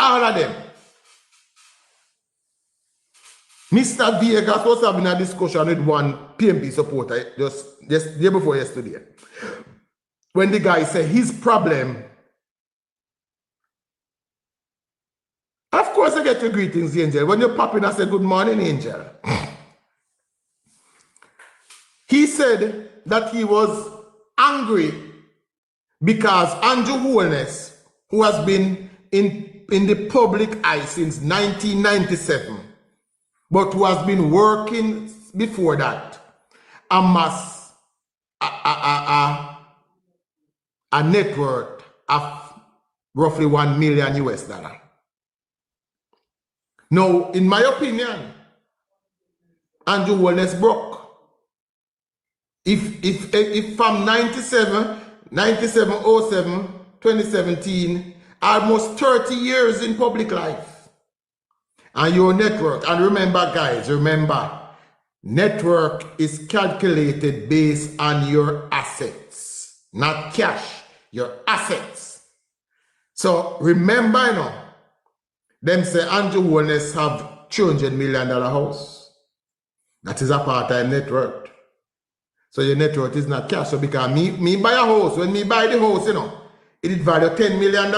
All of them. Mr. Vegas was having a discussion with one PMP supporter just day before yesterday. When the guy said his problem, of course I get your greetings, Angel. When you pop in, I say good morning, Angel. He said that he was angry because Andrew Holness, who has been in the public eye since 1997, but who has been working before that, amassed a net worth of roughly $1 million US. Now, in my opinion, Andrew Holness broke. If from 97, 07, 2017, almost 30 years in public life, and your network, and remember guys, network is calculated based on your assets, not cash, your assets. So remember, you know, them say Andrew Holness have $200 million house. That is a part-time net worth. So your net worth is not cash. So because me buy a house, when me buy the house, you know, it is valued $10 million.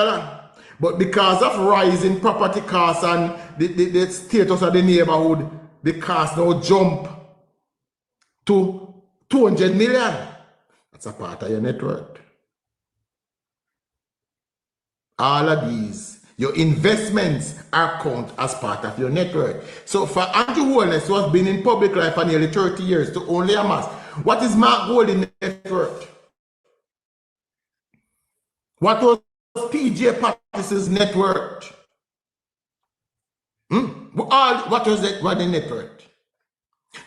But because of rising property costs and the status of the neighborhood, the cost now jump to $200 million. That's a part of your net worth. All of these, your investments are counted as part of your net worth. So for Andrew Holness, who has been in public life for nearly 30 years, to only amass, what is Mark Golding's net worth? What was PJ Pattis's net worth? What was the net worth?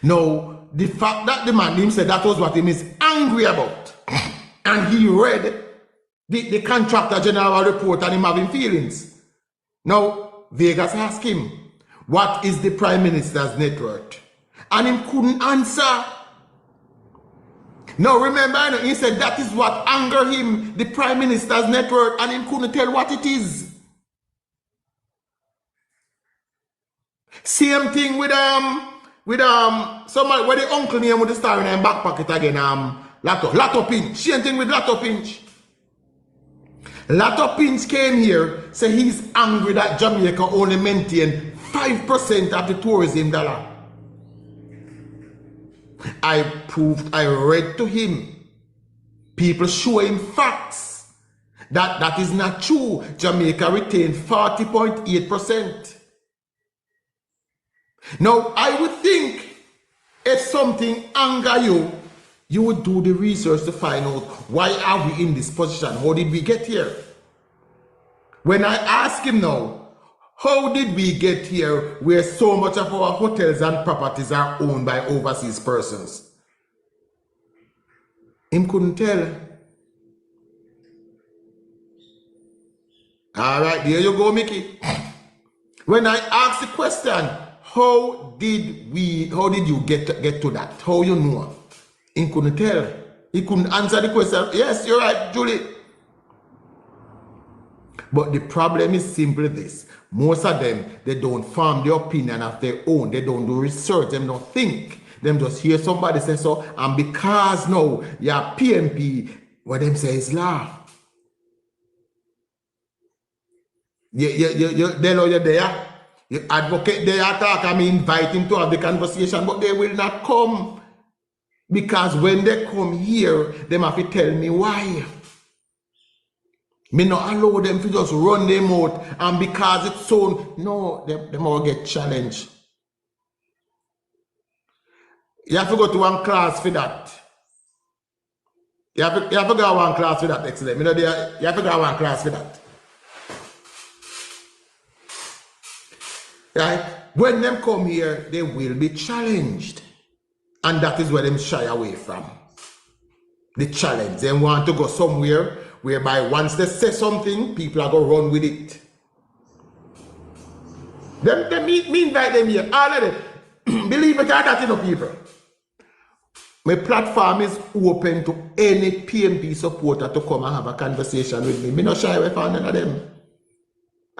Now, the fact that the man him said that was what he is angry about, and he read the contractor general report and him having feelings. Now, Vegas asked him, what is the Prime Minister's net worth? And him couldn't answer. Now remember, he said that is what angered him, the Prime Minister's net worth, and him couldn't tell what it is. Same thing with somebody where the uncle name with the star in his back pocket again, Lato Pinch. Same thing with Lato Pinch. Lato Pinch came here, say he's angry that Jamaica only maintain 5% of the tourism dollar. I read to him, people show him facts that is not true. Jamaica retained 40.8%. Now, I would think if something anger you would do the research to find out why are we in this position? How did we get here? When I ask him now, how did we get here where so much of our hotels and properties are owned by overseas persons? Him couldn't tell. All right, there you go, Mickey. When I asked the question, how did you get to that? How you know? He couldn't tell. He couldn't answer the question. Yes, you're right, Julie. But the problem is simply this. Most of them, they don't form the opinion of their own. They don't do research. They don't think. Them just hear somebody say so. And because now, your PMP, what them say is law. They know you're there. You advocate their attack. I mean, invite him to have the conversation, but they will not come. Because when they come here, they have to tell me why. Me not allow them to just run them out, and because it's so, no, they will get challenged. You have to go to one class for that. You have to go one class for that, excellent. You have to go one class for that. Right? When them come here, they will be challenged. And that is where them shy away from. The challenge. They want to go somewhere whereby once they say something, people are going to run with it. Me invite them here. All of them. Believe it or not, you know, people. My platform is open to any PMP supporter to come and have a conversation with me. Me not shy away from none of them.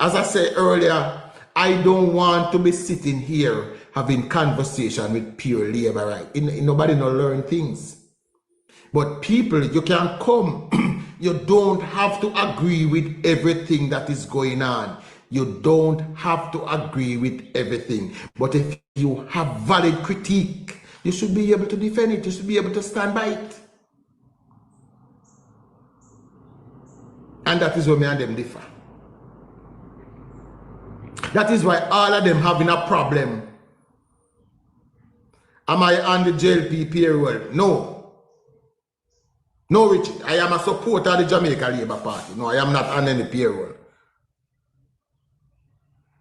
As I said earlier, I don't want to be sitting here having conversation with pure labor right. Nobody no learn things. But people, you can come. You don't have to agree with everything that is going on. You don't have to agree with everything. But if you have valid critique, you should be able to defend it. You should be able to stand by it. And that is where me and them differ. That is why all of them having a problem. Am I on the JLP payroll? No. No, Richard. I am a supporter of the Jamaica Labour Party. No, I am not on any payroll.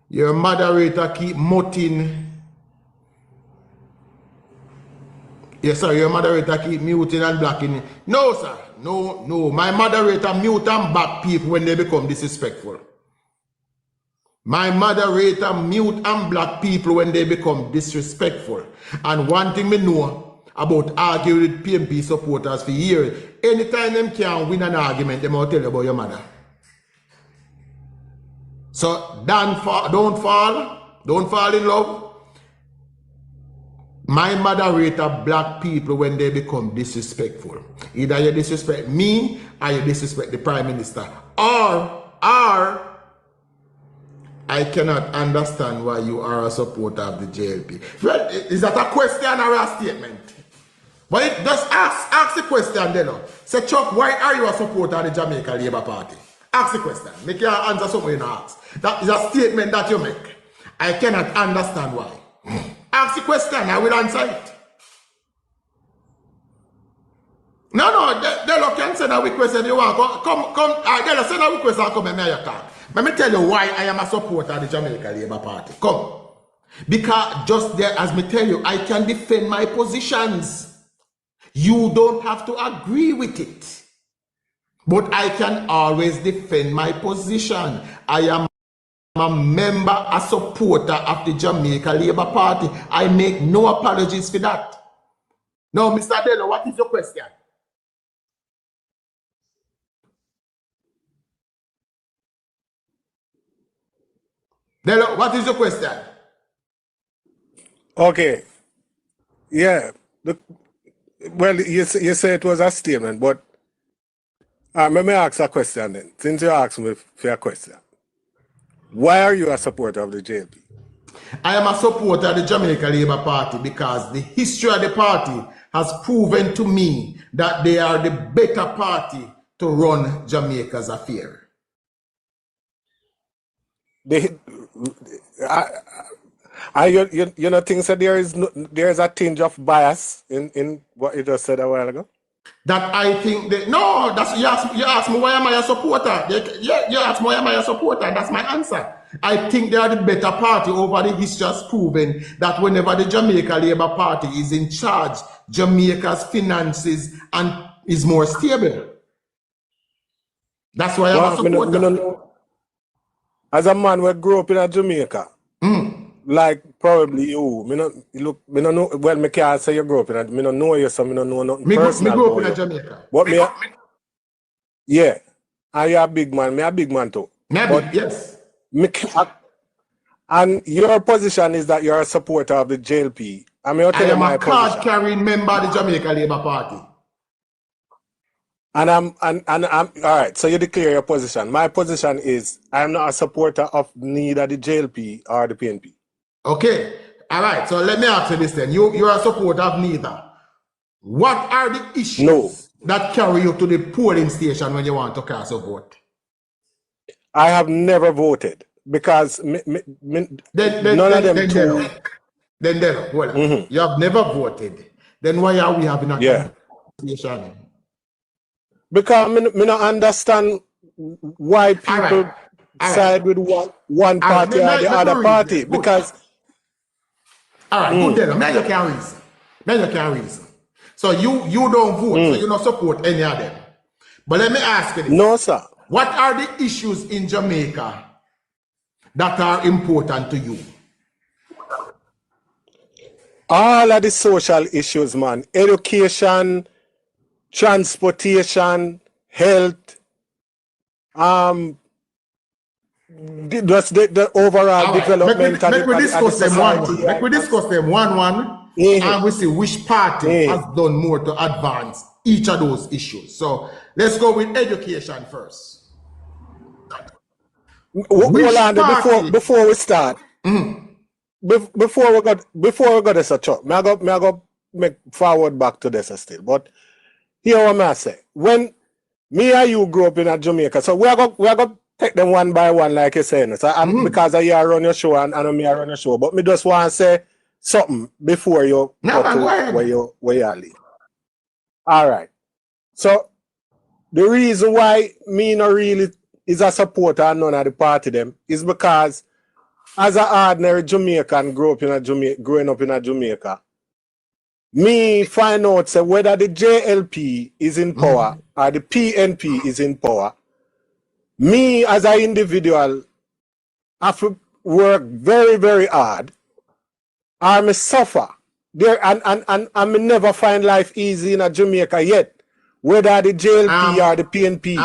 Your moderator keep muting. Yes, sir. Your moderator keep muting and blocking. No, sir. No, no. My moderator mute and back people when they become disrespectful. My moderator mute and block people when they become disrespectful. And one thing me know about arguing with PMP supporters for years, anytime them can win an argument, they will tell you about your mother. So don't fall in love. My moderator block people when they become disrespectful. Either you disrespect me or you disrespect the Prime Minister. Or I cannot understand why you are a supporter of the JLP. Well, is that a question or a statement? But just ask the question then. Say, Chuck, why are you a supporter of the Jamaica Labour Party? Ask the question. Make your answer something you ask. That is a statement that you make. I cannot understand why. Ask the question, I will answer it. No, they can send a request and you want they'll send a request and come and make your talk. Let me tell you why I am a supporter of the Jamaica Labour Party. Come. Because just there, as me tell you, I can defend my positions. You don't have to agree with it. But I can always defend my position. I am a member, a supporter of the Jamaica Labour Party. I make no apologies for that. Now, Mr. Dello, what is your question? Dello, what is your question? Okay. Yeah. Well, you say it was a statement, but let me ask a question then. Since you asked me for a question, why are you a supporter of the JLP? I am a supporter of the Jamaica Labour Party because the history of the party has proven to me that they are the better party to run Jamaica's affair. You know, things that there is a tinge of bias in what you just said a while ago? That I think that no, that's you ask me why am I a supporter? You ask me why am I a supporter? That's my answer. I think they are the better party. Over the history has proven that whenever the Jamaica Labour Party is in charge, Jamaica's finances and is more stable. That's why I'm a supporter. As a man who grew up in Jamaica, like probably you, me no know. Well, me can't say you grew up in. Me no know you, so me no know nothing personal. Me grew up in Jamaica. But yeah, and you're a big man. Me a big man too. Yes. And your position is that you're a supporter of the JLP. I am a card-carrying member of the Jamaica Labour Party. And I'm all right. So you declare your position. My position is I am not a supporter of neither the JLP or the PNP. Okay. All right. So let me ask you this then. You're a supporter of neither. What are the issues that carry you to the polling station when you want to cast a vote? I have never voted because none of them two. Then well, you have never voted. Then why are we having a conversation? Because me not understand why people side with one party or the other party. Good. Because all right, good then. Now you can reason. So you don't vote, so you don't support any of them. But let me ask you this. No, sir. What are the issues in Jamaica that are important to you? All of the social issues, man. Education, transportation, health, just the overall development Make we of discuss the them one society. Make we discuss them one and we see which party has done more to advance each of those issues. So let's go with education first. Hold on, before we start. Before we got this a talk, me I go make forward back to this still. But here what I say. When me and you grew up in a Jamaica, so we are going take them one by one, like you're saying. So because I hear run your show and me I run your show. But me just want to say something before you go to where you leave. All right. So the reason why me not really is a supporter and none of the party them is because as an ordinary Jamaican growing up in a Jamaica, me find out say whether the JLP is in power or the PNP is in power, me as an individual have to work very, very hard or me suffer. There and me never find life easy in a Jamaica yet, whether the JLP or the PNP.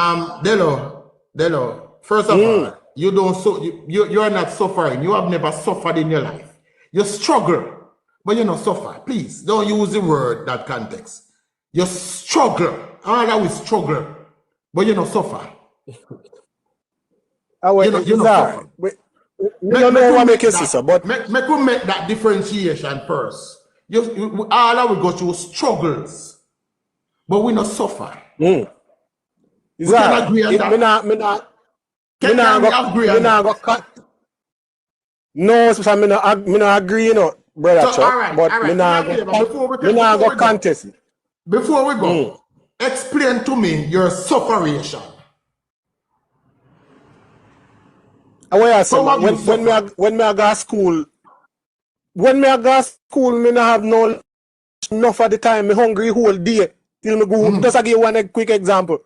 Delo, first of all, you're not suffering. You have never suffered in your life. You struggle, but you don't suffer. Please don't use the word that context. You struggle. All that we struggle, but you don't suffer. You don't suffer. Make we make that differentiation first. All that we go through struggles, but we not suffer. We can agree on that. No, so I not agree, you know, brother. So, all right. Me not go contest. Before we go, explain to me your sufferation. When me go to school, me not have no enough at the time. Me hungry whole day till me go. Just to give one quick example.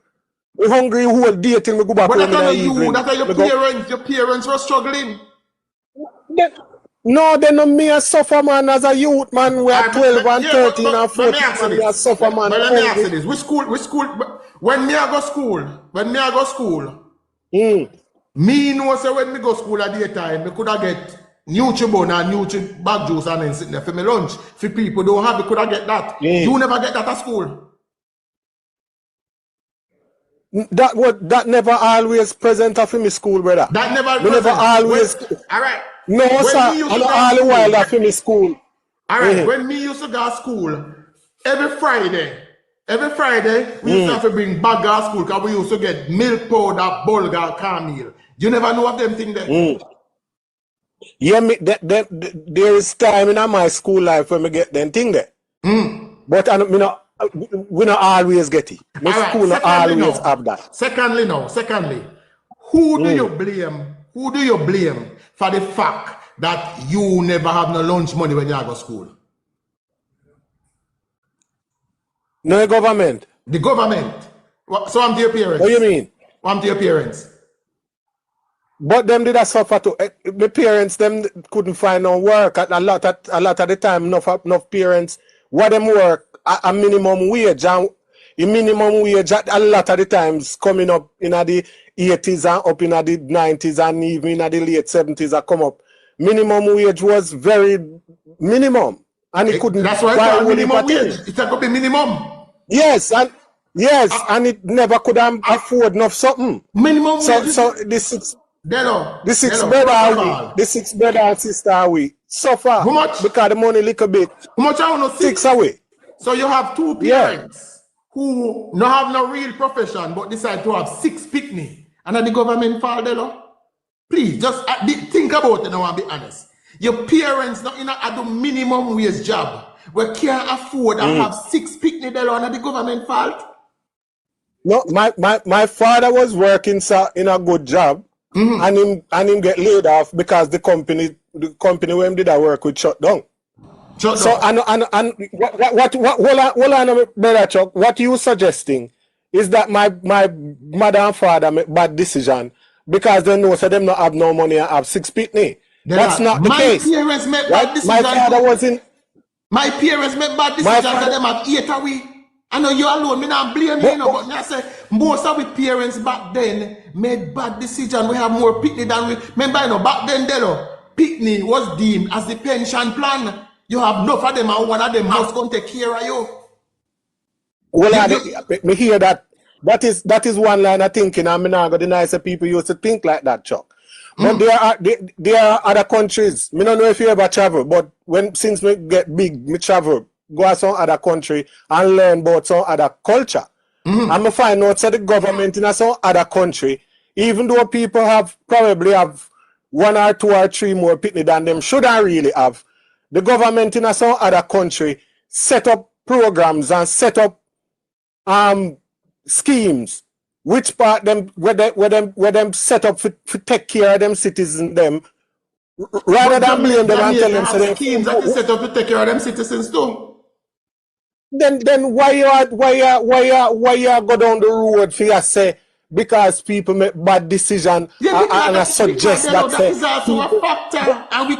Me hungry whole day till me go back home in the evening. That's how your parents were struggling. No, they know me as suffer man as a youth man. We are 12 and 13 and 14 and we are suffer man. But let me ask you this. Which school, when me I go school, me know say when me go school at the time, me could have get Nutribone and Nutri bag juice and then sitting there for me lunch. For people don't have it, could have get that. You never get that at school. That never always present for me school, brother. That never always. All right. No, sir. And all the while that for me school. All right. When me used to go to school, every Friday, we used to have to bring bag to school because we used to get milk powder, bulgur, cornmeal. You never know of them thing there. Yeah, there is time in my school life when we get them thing there. But we not always get it. My school not always have that. Secondly, who do you blame? Who do you blame for the fact that you never have no lunch money when you go to school? No government. The government. So I'm to your parents. What do you mean? I'm to your parents. But them did a suffer too. The parents them couldn't find no work. A lot of the time, enough parents what them work a minimum wage. And the minimum wage a lot of the times coming up in the 80s and up in the 90s and even in the late 70s I come up. Minimum wage was very minimum. And it couldn't. That's why it's minimum wage. It's going to be minimum. Yes, and it never could afford enough something. Minimum wage. So the six brother and sister we suffer. How much? Because the money little bit. How much I want to six away. So you have two parents who don't have no real profession but decide to have 6 picnic. And then the government fall there. Please, just think about it now and be honest. Your parents not in a minimum wage job. We can't afford to have 6 picnic there and the government fault. No, my father was working in a good job. And him get laid off because the company where him did that work with shut down. So and what hold on, brother Chuck, what you suggesting is that my mother and father make bad decision because they know so them not have no money and have 6 picnic. That's not the case. My parents make bad decision. My father was in. My parents make bad decisions and them have 8 away. I know you alone, me not blame you, but me I say most of the parents back then made bad decisions. We have more picnic than we remember, back then, picnic was deemed as the pension plan. You have enough of them, and one of them must come take care of you. Well, me hear that. That is one line of thinking. I'm not going to deny that people used to think like that, Chuck. But there are other countries. Me don't know if you ever travel, but since me get big, me travel, go to some other country and learn about some other culture. And me find out that the government in some other country, even though people probably have 1 or 2 or 3 more picnic than them shouldn't really have, the government in some other country set up programs and set up schemes, which part them where them set up to take care of them citizens them, rather than blame them and tell them so they schemes that is set up to take care of them citizens too. Then why you go down the road for you say because people make bad decisions and I suggest that is also a factor and we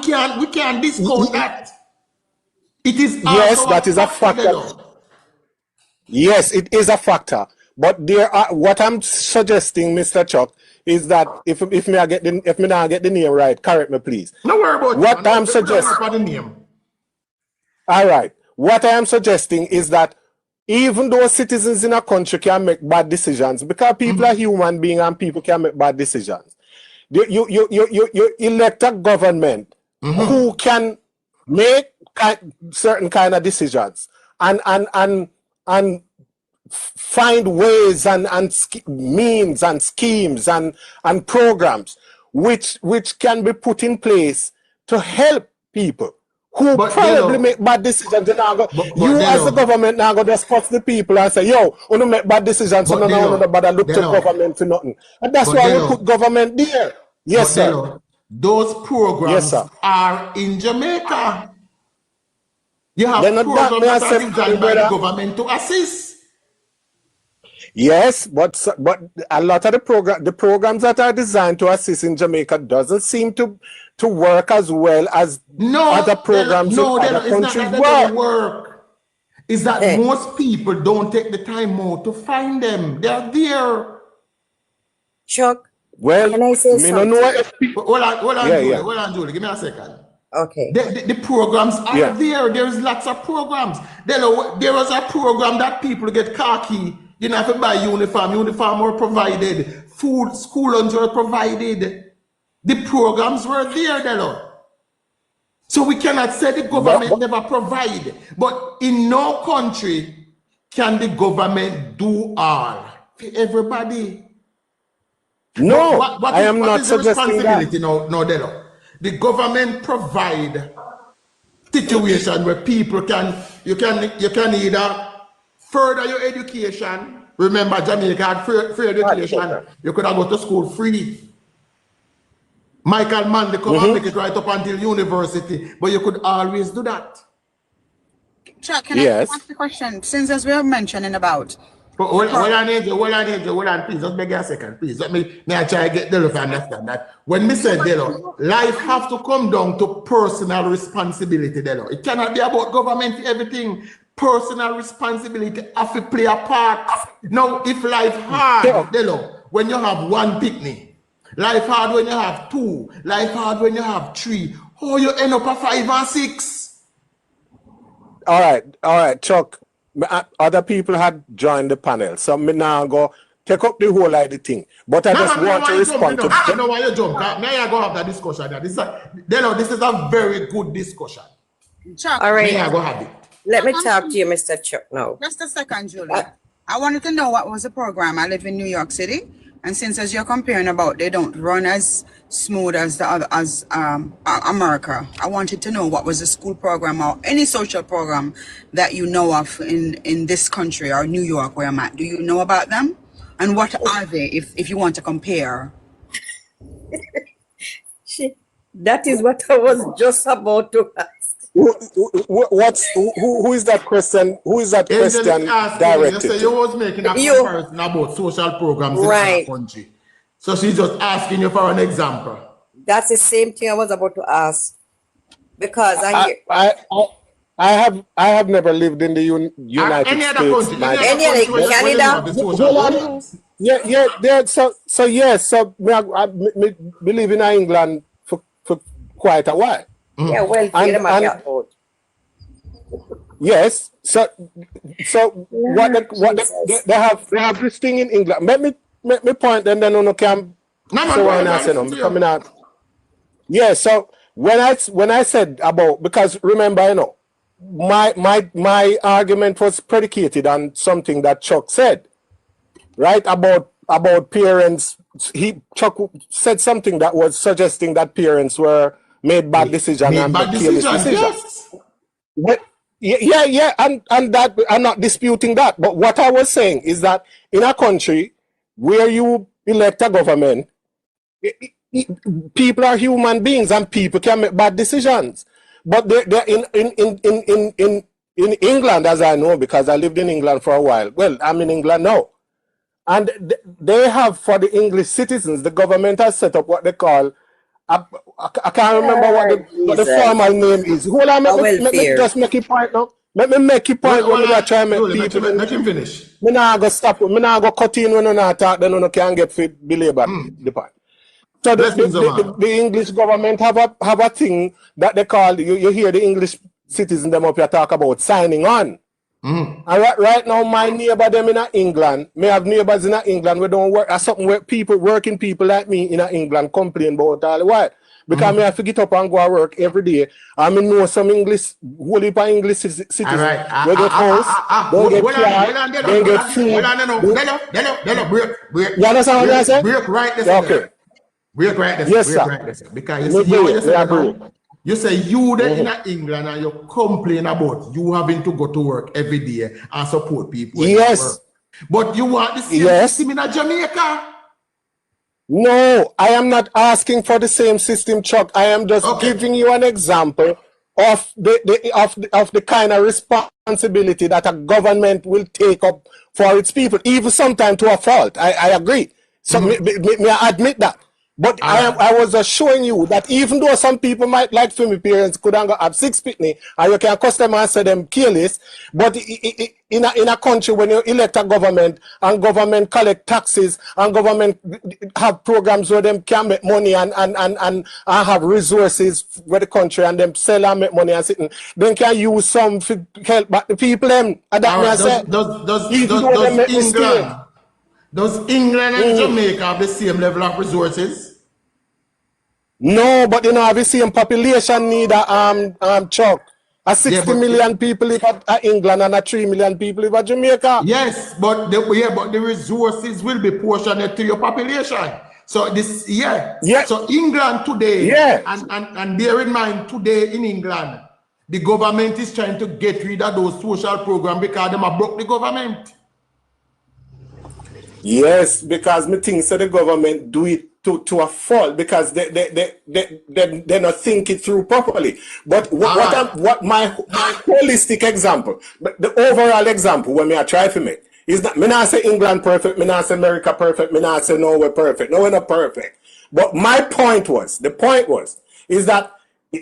can't discount that. It is yes, that is a factor. Yes, it is a factor. But what I'm suggesting, Mr. Chuck, is that if me not get the name right, correct me please. No worry about what I'm suggesting. The name. All right. What I am suggesting is that even though citizens in a country can make bad decisions, because people are human beings and people can make bad decisions, you elect a government who can make certain kind of decisions and find ways and means and schemes and programs which can be put in place to help people who probably make bad decisions. As the government now go discuss the people and say, yo, we don't make bad decisions, so no bother look to government for nothing. And that's why we put government there. Yes, sir. Those programs are in Jamaica. You have programs that are designed by the government to assist. Yes, but a lot of the programs that are designed to assist in Jamaica doesn't seem to work as well as other programs in other countries work. Is that most people don't take the time out to find them. They're there. Chuck, well, can I say something? Hold on, Julie. Give me a second. Okay. The programs are there. There's lots of programs. There was a program that people get khaki. You don't have to buy uniform. Uniform were provided. Food, school lunch were provided. The programs were there, Delo. So we cannot say the government never provide. But in no country can the government do all for everybody. No, I am not suggesting that. No, Delo. The government provide situation where people you can either further your education. Remember, Jamaica had free education. You could have go to school free. Michael Manley come and make it right up until university, but you could always do that. Chuck, can I ask the question? Since as we are mentioning about. Hold on, please. Just beg a second, please. Let me try to get Delo to understand that. When me say Delo, life have to come down to personal responsibility, Delo. It cannot be about government everything. Personal responsibility have to play a part. Now, if life hard, Delo, when you have 1 picnic, life hard when you have 2, life hard when you have 3, how you end up at 5 and 6? All right, Chuck. Other people had joined the panel, so me now go take up the whole of the thing. But I just want to respond to. I don't know why you jump. Now I go have that discussion. This is a very good discussion. Chuck, all right. Now I go have it. Let me talk to you, Mr. Chuck, now. Just a second, Julie. I wanted to know what was the program. I live in New York City, and since as you're comparing about they don't run as smooth as the other America, I wanted to know what was the school program or any social program that you know of in this country or New York where I'm at. Do you know about them? And what are they if you want to compare? That is what I was just about to ask. Who is that question? Who is that question directed? You say you was making a comparison about social programs in our country. So she's just asking you for an example. That's the same thing I was about to ask. Because I have never lived in the United Any other States. country? Any other Any country other where you have Canada? the social Hold on. programs? Yeah. So yes. So me believe in England for quite a while. Yeah, welfare, them a And care about. yes. So Jesus. they have this thing in England. Let me point, and then on can No, man, so go why ahead, not I say no? listen to Coming you. out. Yeah. So when I said about, because remember, my argument was predicated on something that Chuck said, right? About parents. Chuck said something that was suggesting that parents were made bad decision Made and bad made careless decision, decision. yes. But yeah, and that I'm not disputing that. But what I was saying is that in a country where you elect a government, people are human beings and people can make bad decisions. But they're in England, as I know, because I lived in England for a while. Well, I'm in England now. And they have, for the English citizens, the government has set up what they call, I can't remember what the Jesus. formal name is. Hold on, A let me welfare. just make a point now. Let me make a point Well, when we I, are trying to make Julie, people. make him finish. Me not go stop. Me not go cut in when you not talk. Then you can get fit belabor the point. So Blessings, man. the English government have a thing that they call, you hear the English citizens them up here talk about signing on. And right now, my neighbor them in England, me have neighbors in England we don't work. As something where working people like me in England complain about all the while. Because me have to get up and go to work every day. I mean, know some English, whole heap of English citizens. All right. They get house, they get car, they get food. Break. You understand what I say? Break right this. Okay. Break right this. Yes, Break sir. right this. Because you Me see, what you agree. say, Me agree. man. You say you there in England and you complain about you having to go to work every day and support people when they work. Yes. But you want the same Yes. system in Jamaica? No, I am not asking for the same system, Chuck. I am just giving you an example of the kind of responsibility that a government will take up for its people, even sometimes to a fault. I agree. So me I admit that. But I was just showing you that even though some people might like for me parents could have 6 pitney and you can customer and say them careless, but in a country when you elect a government and government collect taxes and government have programs where them can make money and have resources for the country and them sell and make money and sitting, then can use some to help back the people them. And that Right. Does England and Jamaica have the same level of resources? No, but you know, have the same population need Chuck. A 60 million people live at England and a 3 million people live at Jamaica. Yes, but the resources will be portioned to your population. So this, So England today, and bear in mind today in England, the government is trying to get rid of those social programs because they have broke the government. Yes, because me think so the government do it to a fault because they not think it through properly. But what my holistic example, but the overall example when me I try to make is that me not say England perfect, me not say America perfect, me not say Norway perfect. No, we're not perfect. But the point was is that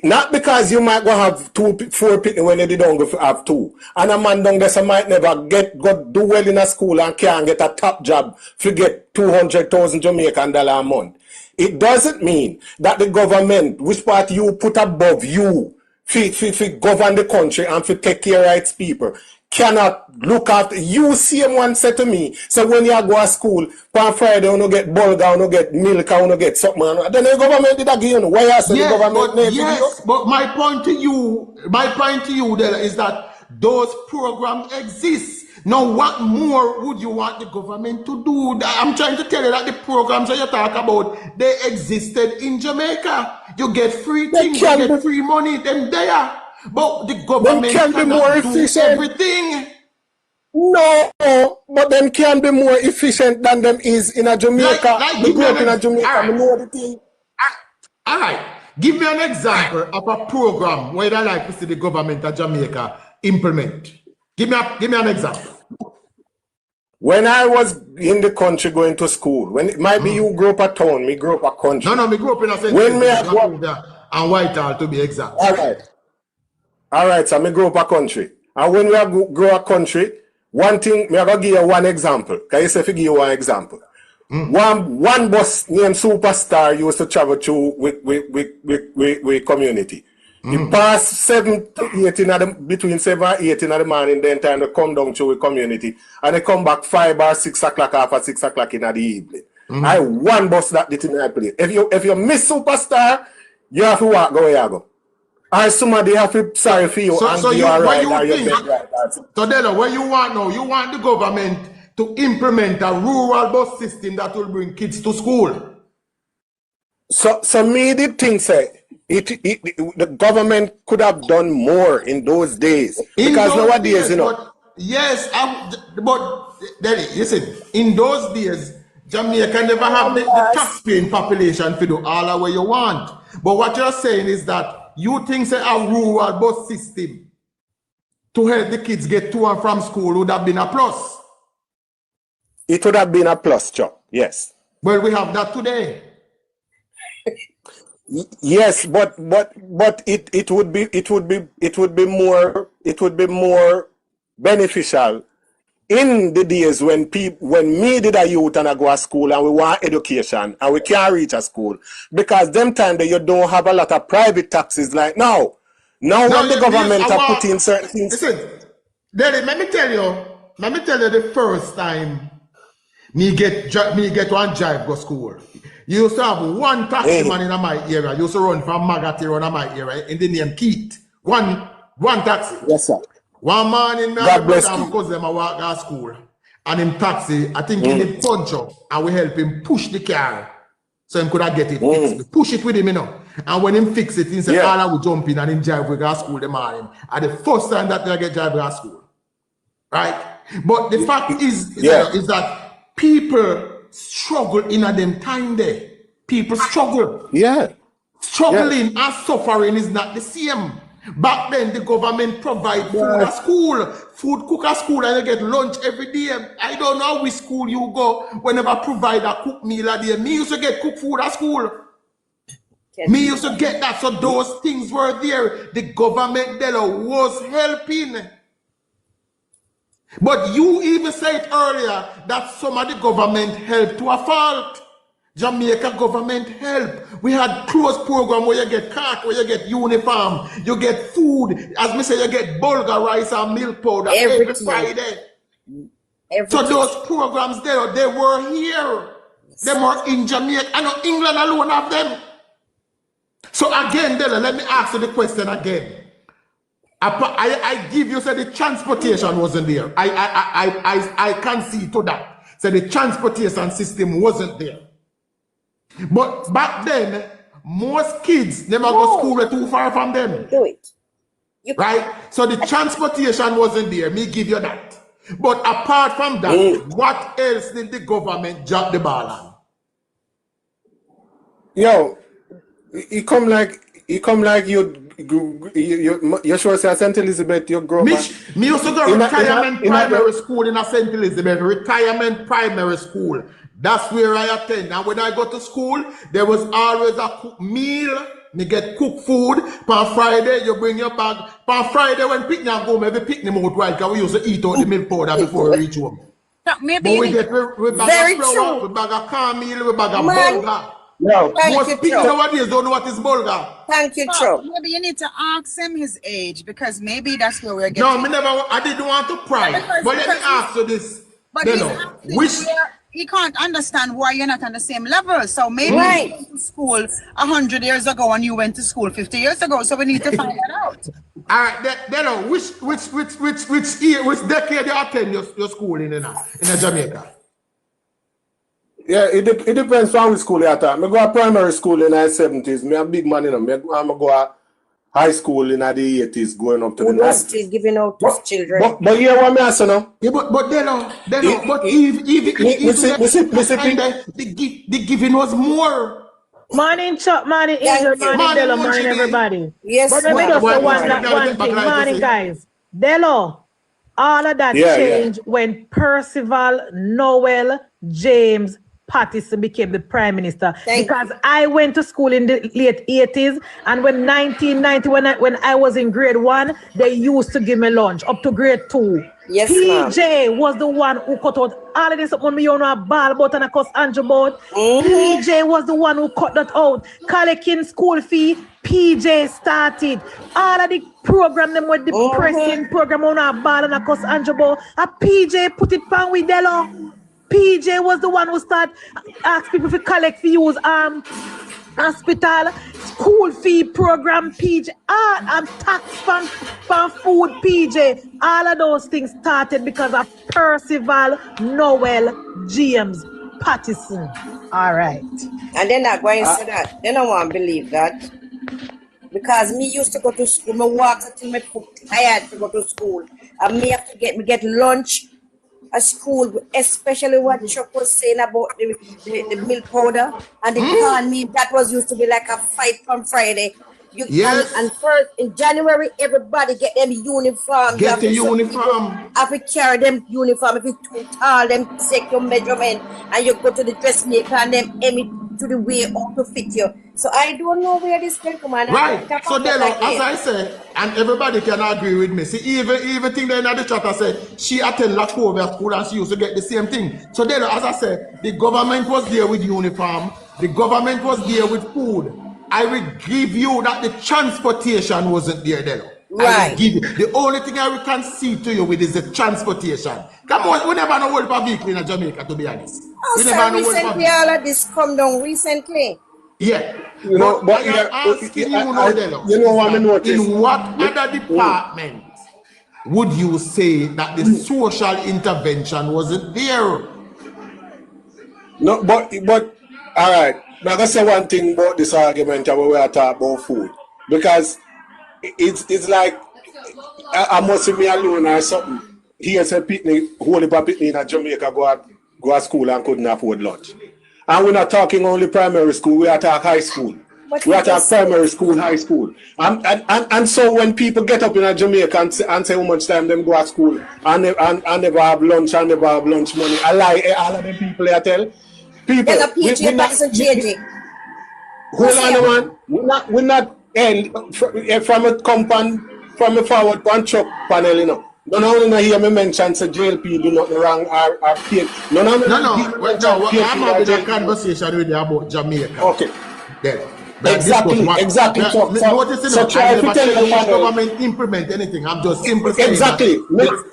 not because you might go have 4 people when they don't go have 2. And a man down there might never go do well in a school and can't get a top job to get 200,000 Jamaican dollar a month. It doesn't mean that the government, which part you put above you, to govern the country and to take care of its people, cannot look after you. Same one said to me, so when you go to school on Friday you get burger, you get milk, you get something, then the government did again. Why I say the government but my point to you there is that those programs exist. Now what more would you want the government to do? I'm trying to tell you that the programs that you talk about, they existed in Jamaica. You get free things, you get free money, them there. But the government cannot do everything. No, but them can be more efficient than them is in a Jamaica. We grew up in a Jamaica, I know the thing. All right. Give me an example of a program where I like to see the government of Jamaica implement. Give me an example. When I was in the country going to school, when it might be you grew up a town, me grew up a country. No, me grew up in a when me and Whitehall to be exact. All right. All right, so me grow up a country. And when we grow a country, one thing, me I go give you one example. Can you say if you give you one example? One bus named Superstar used to travel through with community. It passed 7 to 8 between 7 and 8 in the morning, then time to come down through with community. And they come back 5 or 6 o'clock after 6 o'clock in the evening. I one bus that did in my place. If you miss Superstar, you have to walk go where you go. Or somebody have to sorry for you and So you you, are what right. you think? So Delo, what you want now? You want the government to implement a rural bus system that will bring kids to school. So me the thing say the government could have done more in those days. Because nowadays, you know. But yes, but listen, in those days, Jamaica never have the tax-paying population to do all the way you want. But what you're saying is that you think say a rural bus system to help the kids get to and from school would have been a plus. It would have been a plus, Chuck. Yes. Well, we have that today. Yes, but it would be more beneficial in the days when me did a youth and I go to school and we want education and we can't reach a school, because them time that you don't have a lot of private taxes like now. Now when the government are putting certain things. Listen, Daddy, let me tell you the first time me get one drive go school. You used to have one taxi man in my area. You used to run from Magati around my area in the name Keith. One taxi. Yes, sir. One morning, God bless you. because them walk to school, and him taxi, I think he did punch up, and we help him push the car so he could have get it fixed. We push it with him, you know. And when him fix it, he said, all will jump in and him drive we go to school the morning. And the first time that they get drive to school. Right? But the fact is that people struggle in a them time there. People struggle. Yeah. Struggling and suffering is not the same. Back then, the government provide food at school, food cook at school, and you get lunch every day. I don't know which school you go whenever provide a cook meal a day. Me used to get cooked food at school. Me used to get that. So those things were there. The government was helping. But you even said earlier that some of the government helped to a fault. Jamaica government help. We had close program where you get cart, where you get uniform, you get food. As me say, you get bulgur rice and milk powder every Friday. So those programs there, they were here. They were in Jamaica. I know England alone have them. So again, Della, let me ask you the question again. I give you, say the transportation wasn't there. I can see to that. So the transportation system wasn't there. But back then, most kids never go to school too far from them. Do it. Right? So the transportation wasn't there. Me give you that. But apart from that, what else did the government drop the ball on? Yo, you come like you sure say St. Elizabeth, you grow up. Me used to go retirement primary school in St. Elizabeth, retirement primary school. That's where I attend. And when I go to school, there was always a cook meal. Me get cooked food. On Friday, you bring your bag. On Friday, when picnic go, maybe picnic out while because we used to eat out the milk powder before we reach home. Maybe but we get we bag of flour, we bag of cornmeal, we bag of bulgur. No. Most people nowadays don't know what is bulgur. Thank you, Chuck. Maybe you need to ask him his age, because maybe that's where we're getting. No, I didn't want to pry. But let me ask you this. But he can't understand why you're not on the same level. So maybe you went to school 100 years ago and you went to school 50 years ago. So we need to find that out. All right, then which decade you attend your school in Jamaica? Yeah, it depends on which school you attend. I go to primary school in the 70s. Me a big man, you know. I go to high school in the 80s, going up to the 90s. Still giving out to children. But yeah, what me ask you now? Yeah, but the giving was more. Morning, Chuck, morning, Angel, morning, Delo, morning, everybody. Yes, but let me just say one thing. Morning, guys. Delo, all of that changed when Percival, Noel, James, Pattison became the prime minister. Thank Because I went to school in the late 80s, and when 1990, when I was in grade 1, they used to give me lunch up to grade 2. Yes, ma'am. PJ was the one who cut out all of this up when me on a ball about and I cost Andrew about. PJ was the one who cut that out. Collecting school fee, PJ started. All of the program them with the pressing program on a ball and I cost Andrew about. A PJ put it pan with Delo. PJ was the one who start ask people to collect for use hospital, school fee program, PJ, tax from food, PJ. All of those things started because of Percival Noel James Pattison. All right. And they're not going to say that. They don't want to believe that. Because me used to go to school, me walk until me tired to go to school. And me have to get lunch at school, especially what Chuck was saying about the milk powder and the corn meal. That was used to be like a fight on Friday. Yes. And first in January, everybody get them uniform. Get the uniform. Have to carry them uniform. If you too tall, them take your measurement and you go to the dressmaker and them aim it to the way how to fit you. So I don't know where this can come on. Right. So then, as I say, and everybody can agree with me. See, even thing there in the chat, I said she attended Lacovia school and she used to get the same thing. So then, as I said, the government was there with uniform. The government was there with food. I will give you that the transportation wasn't there, Delo. Right. The only thing I will concede to you with is the transportation. Come on, we never know what public in Jamaica, to be honest. Oh, sir, recently all of this come down recently. Yeah. You know, but I am asking you now, Delo, you know what I noticed? in what other department would you say that the social intervention wasn't there? No, but all right. Now, I say one thing about this argument about we are talking about food, because it's like I must be alone or something. Here's a picnic, whole heap of picnic in Jamaica go to school and couldn't afford lunch. And we're not talking only primary school, we are talking high school. We are talking primary school, high school. And so when people get up in Jamaica and say how much time them go to school and never have lunch and never have lunch money, I lie, all of them people I tell. People, we're not changing. Hold on, man. We're not end from a compound, from a forward one truck panel, you know. No, no, hear me mention say JLP do not wrong or kid. No. I'm having a conversation with you about Jamaica. Okay. Then. Exactly. So try to tell the government implement anything. I'm just simply saying exactly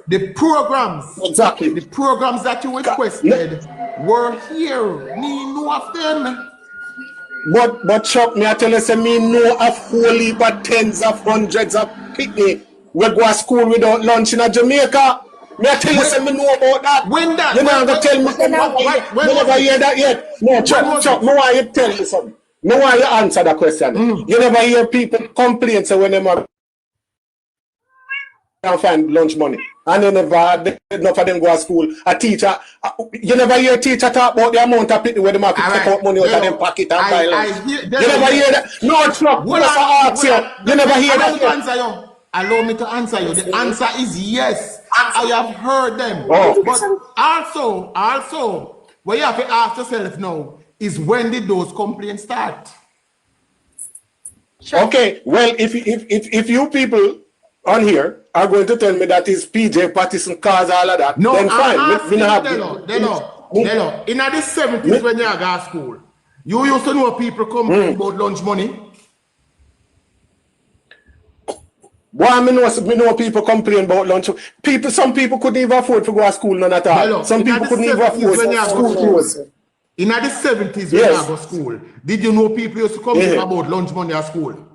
the programs. Exactly. The programs that you requested were here. Me know of them. But Chuck, me I tell you, say me know of whole heap of tens of hundreds of picnic we go to school without lunch in Jamaica. Me I tell you, say me know about that. When that? You not gonna tell me. You never hear that yet. No, Chuck, me want you tell you something. No why you answer that question. You never hear people complain so when they can't find lunch money. And they never enough of them go to school. A teacher, you never hear a teacher talk about the amount of people where they might take out money out of them pocket and buy lunch. You never hear that. No, Chuck, you never hear that. Allow me to answer you. The answer is yes. I have heard them. But also, what you have to ask yourself now is when did those complaints start? Sure. Okay, well, if you people on here are going to tell me that is PJ Pattison cause all of that, no, then fine. Delo, in the 70s when you go to school, you used to know people complain about lunch money. Why me know people complain about lunch. Some people couldn't even afford to go to school none at all. Delo, some people couldn't even afford school clothes. In the 70s when you go to school, did you know people used to complain about lunch money at school?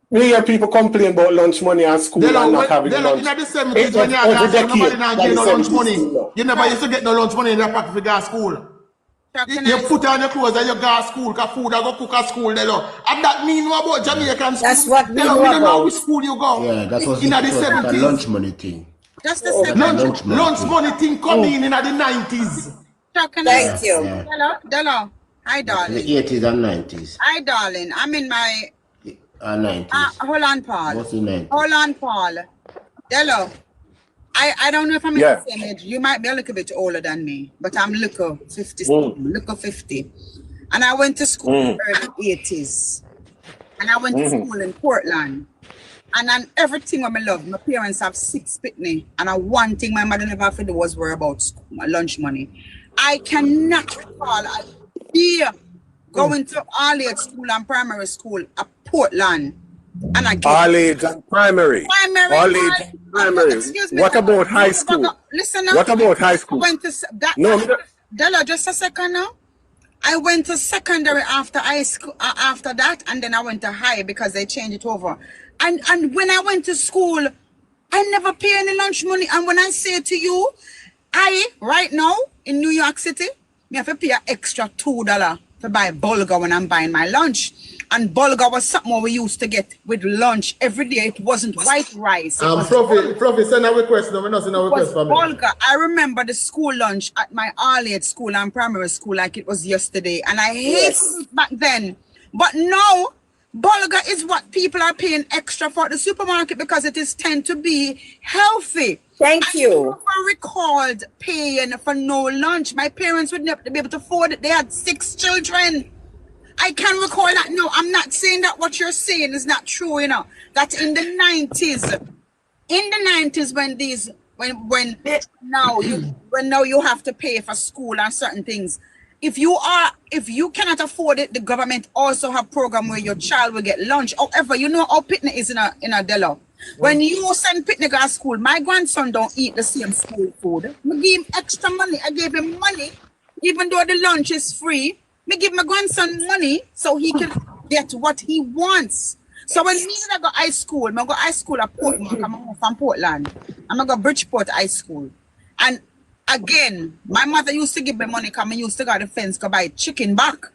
We hear people complain about lunch money at school and not having lunch. In the 70s when you go to school, nobody not get no lunch money. You never used to get no lunch money in your pocket if you go to school. You put on your clothes and you go to school, because food I go cook at school. And that mean what about Jamaican school? That's what we know about. know which school you go. Yeah, that was in the 70s. lunch money thing. Just the 70s. Lunch money thing coming in the 90s. Thank you. Yeah. Hello. Hi, darling. The 80s and 90s. Hi, darling. I'm in my... 90s. Hold on, Paul. Mostly 90s. Hold on, Paul. Hello. I don't know if I'm in Yeah. the same age. You might be a little bit older than me, but I'm little 50, little 50. And I went to school in the early 80s. And I went to school in Portland. And on everything what I love, my parents have 6 pitney. And one thing my mother never had to do was worry about school, my lunch money. I cannot recall a year going to all age school and primary school at Portland. And I get All age and primary. All age and primary. Excuse me. What about high school? Listen now. What about high school? I went to that. No, Della, just a second now. I went to secondary after high school, after that, and then I went to high because they changed it over. And when I went to school, I never pay any lunch money. And when I say to you, right now in New York City, me have to pay an extra $2 to buy bulgur when I'm buying my lunch. And bulgur was something we used to get with lunch every day. It wasn't white rice. Fluffy, send a request. No, we're not sending a request for me. Bulgur. I remember the school lunch at my all-age school and primary school like it was yesterday. And I hated it back then. But now, bulgur is what people are paying extra for at the supermarket because it is tend to be healthy. Thank you. I never recalled paying for no lunch. My parents would never be able to afford it. They had 6 children. I can recall that. No, I'm not saying that what you're saying is not true, you know. That in the 90s, when now you have to pay for school and certain things. If you cannot afford it, the government also have program where your child will get lunch. However, you know how pitney is in a Delo. When you send pitney to school, my grandson don't eat the same school food. I give him extra money. I gave him money, even though the lunch is free. Me give my grandson money so he can get what he wants. So when I go high school, I go high school at Portland. I'm from Portland. I'm going to go Bridgeport High School. And again, my mother used to give me money because I used to go to the fence to buy chicken back.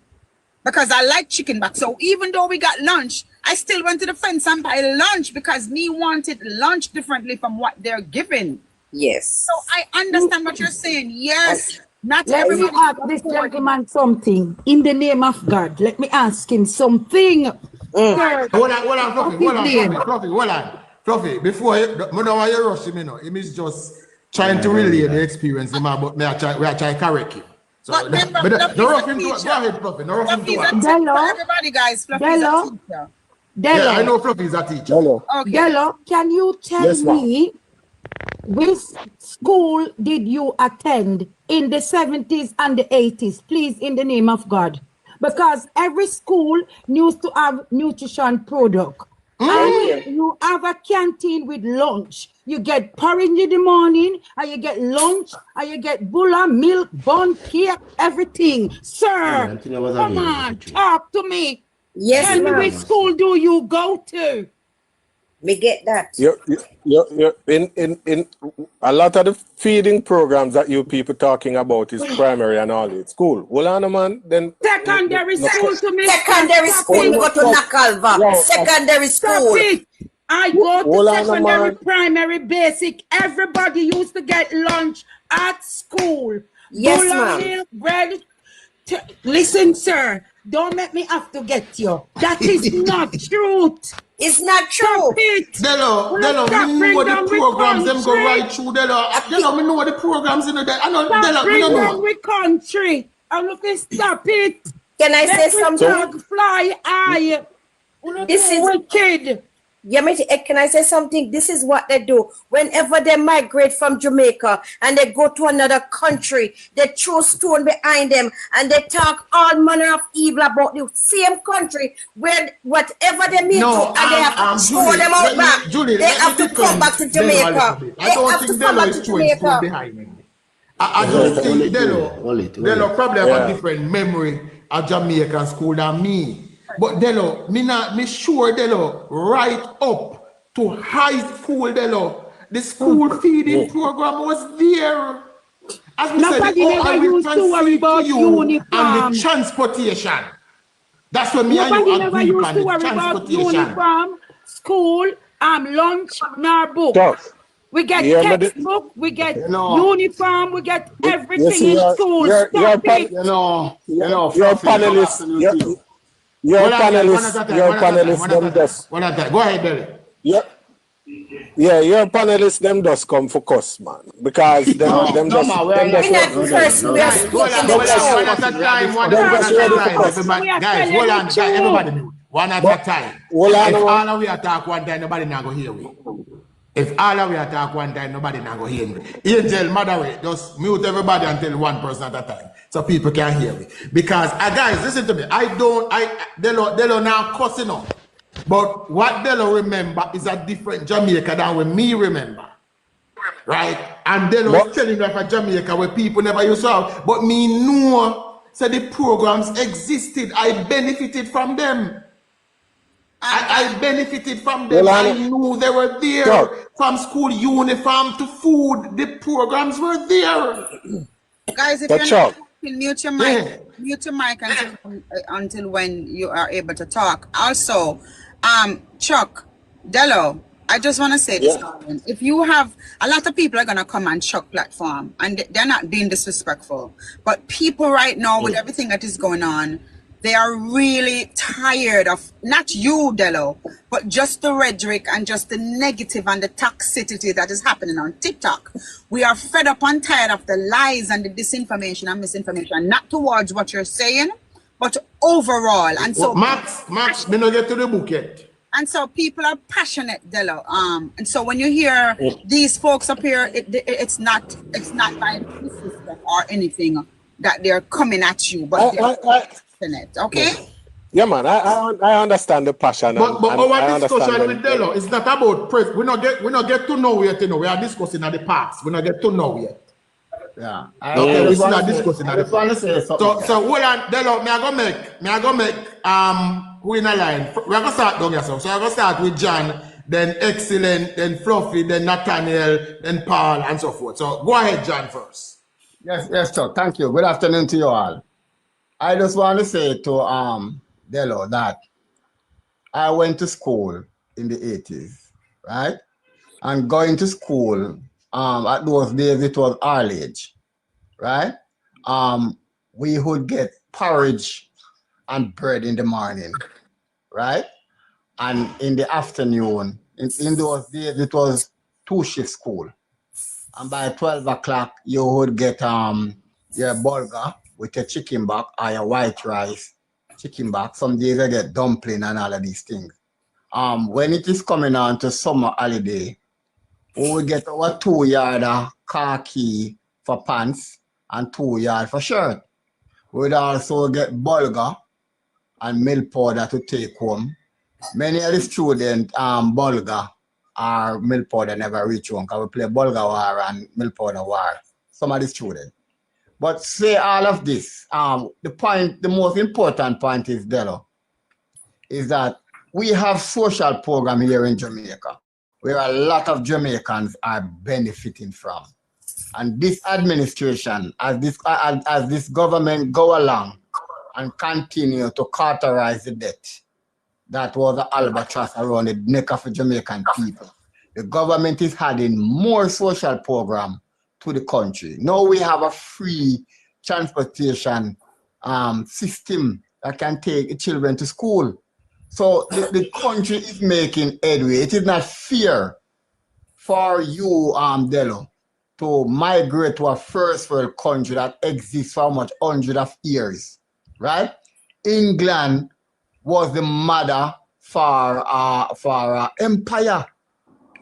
Because I like chicken back. So even though we got lunch, I still went to the fence and buy lunch because me wanted lunch differently from what they're giving. Yes. So I understand what you're saying. Yes. Not Let me everybody. ask this gentleman something. In the name of God, let me ask him something. Sir, Hold on, Fluffy. Before you, I know why you rushing me now. Him is just trying to relay the experience. But we are trying to correct him. So, But remember, no rough him to it. Go ahead, Fluffy. No rough him to it. Dello. Everybody, guys. Fluffy's a teacher. Yeah, I Dello, know Fluffy is a teacher. Hello. Okay. Dello, can you tell Yes, ma'am. me which school did you attend in the 70s and the 80s? Please, in the name of God. Because every school used to have nutrition product. And you have a canteen with lunch. You get porridge in the morning, and you get lunch, and you get bulla, milk, bun, cake, everything. Sir, come on, talk to me. Yes, Tell me ma'am. which school do you go to? We get that. You're in a lot of the feeding programs that you people talking about is primary and all age school. Hold on, man. Then Secondary school to me. Secondary school, we go to Nakalva. Yo, Secondary Stop school. it. I go Hold to on, secondary, man. primary, basic. Everybody used to get lunch at school. Yes, Bulla ma'am. milk, bread. Listen, sir. Don't make me have to get you. That is not truth. It's not true. Stop it. Dello, me know the programs them go right through Dello. Me know the programs in there. I know Stop Dello, me bring know. down the country. I'm looking, stop it. Can I say Let me something? dog fly high. This is- wicked. Yeah, can I say something? This is what they do. Whenever they migrate from Jamaica and they go to another country, they throw stone behind them and they talk all manner of evil about the same country where whatever they meet to, and they have to throw them out back. They have to come back to Jamaica. I don't think Dello is throwing stone behind me. I just think Dello probably have a different memory of Jamaican school than me. But Dello, me sure Dello, right up to high school Dello, the school feeding program was there. As we said, Nobody never I will used to worry transfer about to you and uniform. the transportation. That's what me and Nobody you never agree used on to the worry about transportation. uniform, school, lunch, nor book. Tough. We get Yeah, but textbook, we get know, uniform, we get you everything see, in school. you're Stop it. you know, your panelists, your panelists, them just One at a time. Go ahead, Derek. Yeah, your panelists, them just come for cuss, man. Because them, No, them no, just, man, we them are just, We're not no, first. no, We are Guys, no. hold speaking on, the hold on. truth. One at a time, one them at just a ready for time. cuss. So Everybody, we are guys, telling hold the on. Guys, everybody truth. mute. One at But, a time. hold on, If man. all of we attack one time, nobody not go hear we. If all of we attack one time, nobody not go hear me. Angel, moderate, just mute everybody until one person at a time, so people can hear me. Because, guys, listen to me. Delo now cussing up. But what Delo remember is a different Jamaica than what me remember. Right? And Delo is But, telling me of a Jamaica where people never used to have. But me know, so the programs existed. I benefited from them. I benefited from them. hold I on. knew they were there. Chuck, From school uniform to food, the programs were there. Guys, if but you're not Chuck, talking, mute your mic. Yeah. Mute your mic until when you are able to talk. Also, Chuck, Dello, I just want to say this, yeah. darling. If you have a lot of people are gonna come on Chuck platform, and they're not being disrespectful, but people right now with everything that is going on, they are really tired of not you, Dello, but just the rhetoric and just the negative and the toxicity that is happening on TikTok. We are fed up and tired of the lies and the disinformation and misinformation, not towards what you're saying, but overall. And so Max, me not get to the book yet. and so people are passionate, Dello. And so when you hear these folks up here, it's not by disrespect or anything that they're coming at you, but they're passionate. Okay. Yeah, man, I understand the passion, But and our I understand discussion when, with Delo is not about press. We not get to know yet. You know, we are discussing at the past. We not get to know yet. Yeah. Okay, we just still want are to say, discussing I at the just want to past. say something. So hold on, Delo. Me I go make who in a line. We are gonna start down yourself. So I gonna start with John, then Excellent, then Fluffy, then Nathaniel, then Paul, and so forth. So go ahead, John, first. Yes, Chuck. Thank you. Good afternoon to you all. I just want to say to Delo that I went to school in the 80s, right? And going to school, at those days it was our age, right? We would get porridge and bread in the morning, right? And in the afternoon, in those days it was 2-shift school. And by 12 o'clock, you would get your burger with your chicken back or your white rice chicken back. Some days I get dumpling and all of these things. When it is coming on to summer holiday, we will get our 2-yard khaki for pants and 2-yard for shirt. We would also get bulgur and milk powder to take home. Many of the students, bulgur or milk powder never reach home because we play bulgur war and milk powder war. Some of the students. But say all of this, the most important point is, Delo, is that we have social program here in Jamaica where a lot of Jamaicans are benefiting from. And this administration, as this government go along and continue to cauterize the debt, that was an albatross around the neck of the Jamaican people. The government is adding more social program to the country. Now we have a free transportation system that can take children to school. So the country is making headway. It is not fair for you, Delo, to migrate to a first world country that exists for much hundreds of years, right? England was the mother for empire.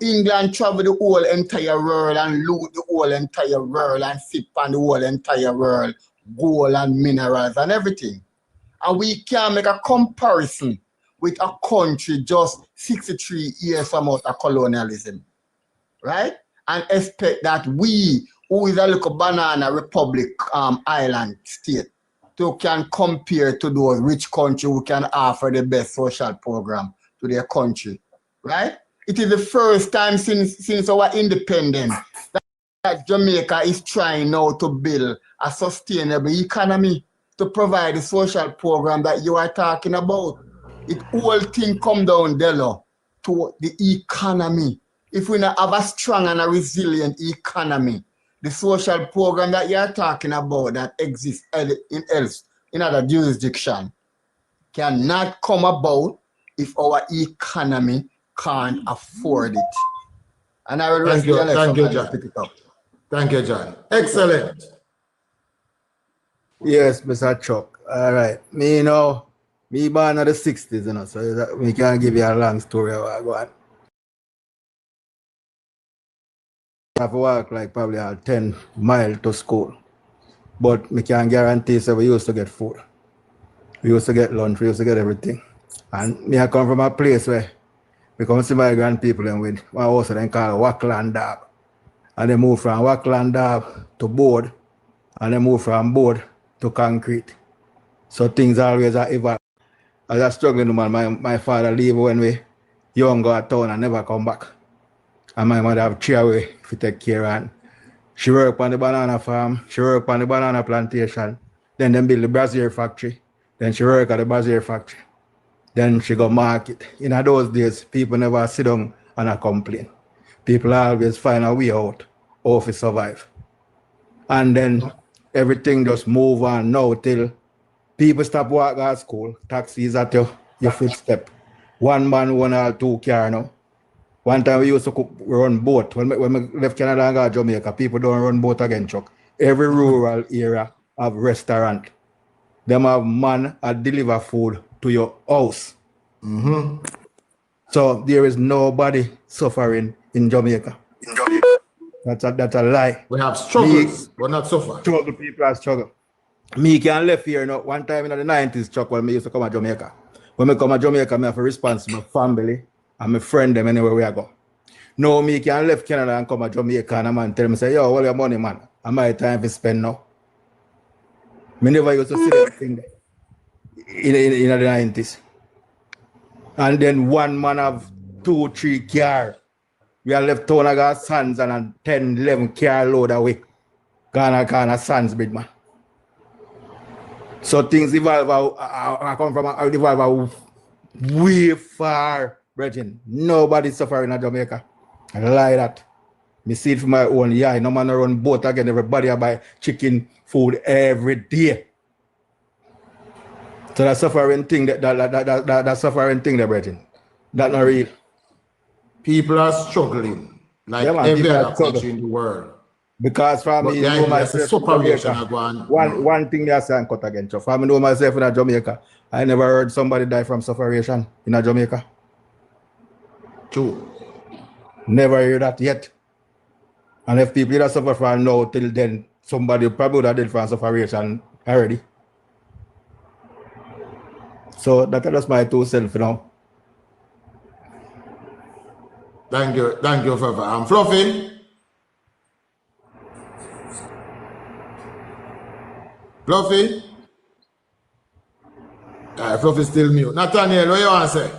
England traveled the whole entire world and loot the whole entire world and sip on the whole entire world, gold and minerals and everything. And we can't make a comparison with a country just 63 years from out of colonialism, right? And expect that we, who is a little banana republic island state, can compare to those rich countries who can offer the best social program to their country, right? It is the first time since our independence that Jamaica is trying now to build a sustainable economy to provide the social program that you are talking about. It whole thing come down, Delo, to the economy. If we not have a strong and a resilient economy, the social program that you are talking about that exists in other jurisdiction cannot come about if our economy can't afford it. And I will rest Thank you. the let Thank you, somebody else John. pick it up. Thank you, John. Excellent. Yes, Mr. Chuck. All right. Me, you know, me born in the 60s, you know, so we can't give you a long story how I go on. I have to walk like probably 10 miles to school. But me can guarantee so we used to get food. We used to get lunch, we used to get everything. And me I come from a place where we come see my grandpeople and with one house then called Wackland Dab. And they moved from Wackland Dab to board. And they moved from board to concrete. So things always are evolving. As a struggling woman, my father leave when we young go out town and never come back. And my mother have 3 away to take care of. She work on the banana farm, she work on the banana plantation. Then them build the brazier factory. Then she work at the brazier factory. Then she go market. In those days, people never sit down and complain. People always find a way out how to survive. And then everything just move on now till people stop walking at school. Taxis at your footstep. One man, 1 or 2 car now. One time we used to run boat. When we left Canada and go to Jamaica, people don't run boat again, Chuck. Every rural area have restaurant. Them have man that deliver food to your house. So there is nobody suffering in Jamaica. That's a lie. We have struggles, but not suffer. Struggle, people are struggle. Me can left here, you know, one time in the 90s, Chuck, when me used to come to Jamaica. When me come to Jamaica, I have to respond to my family and my friend them anywhere we I go. No, me can left Canada and come to Jamaica and a man tell me, say, yo, what your money, man? And my time to spend now. Me never used to see that thing in the 90s. And then one man have 2, 3 car. We are left town, I got sons and a 10, 11 car load away. Gonna sons, big man. So things evolve. I come from evolve way far, Brethren. Nobody suffering in Jamaica. I lie that. Me see it for my own. Yeah, no man run boat again. Everybody buy chicken food every day. So that suffering thing, that suffering thing, there, Brethren. That's not real. People are struggling like Yeah, man, every people other are struggling. country in the world. Because for But me, the know idea is a myself in separation Jamaica, are going. one thing they are saying cut again. So for me, know myself in Jamaica, I never heard somebody die from sufferation in Jamaica. True. Never heard that yet. And if people that suffer from now till then, somebody probably would have died from sufferation already. So that's just my 2 cents, you know. Thank you, Fafa. I'm Fluffy. Fluffy? Fluffy still mute. Nathaniel, what you want to say?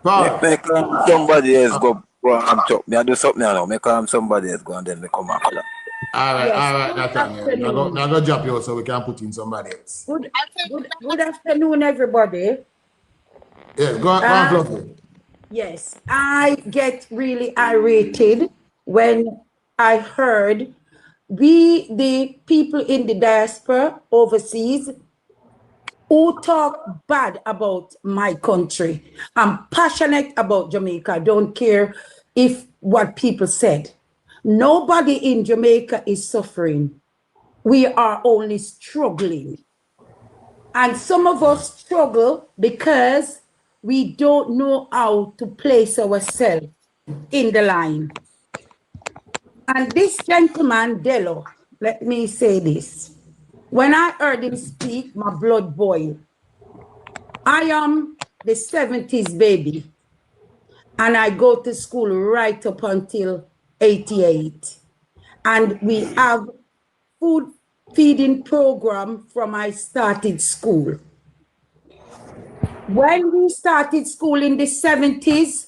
Paul? Make somebody else go and talk. Me I do something now. Make somebody else go and then me come after that. All right, Yes, Nathaniel. good Now afternoon. go drop you so we can put in somebody else. Good afternoon, everybody. Yes, go on, Fluffy. Yes, I get really irritated when I heard the people in the diaspora overseas who talk bad about my country. I'm passionate about Jamaica. I don't care if what people said. Nobody in Jamaica is suffering. We are only struggling. And some of us struggle because we don't know how to place ourselves in the line. And this gentleman, Dello, let me say this. When I heard him speak, my blood boiled. I am the 70s baby, and I go to school right up until 88. And we have food feeding program from I started school. When we started school in the 70s,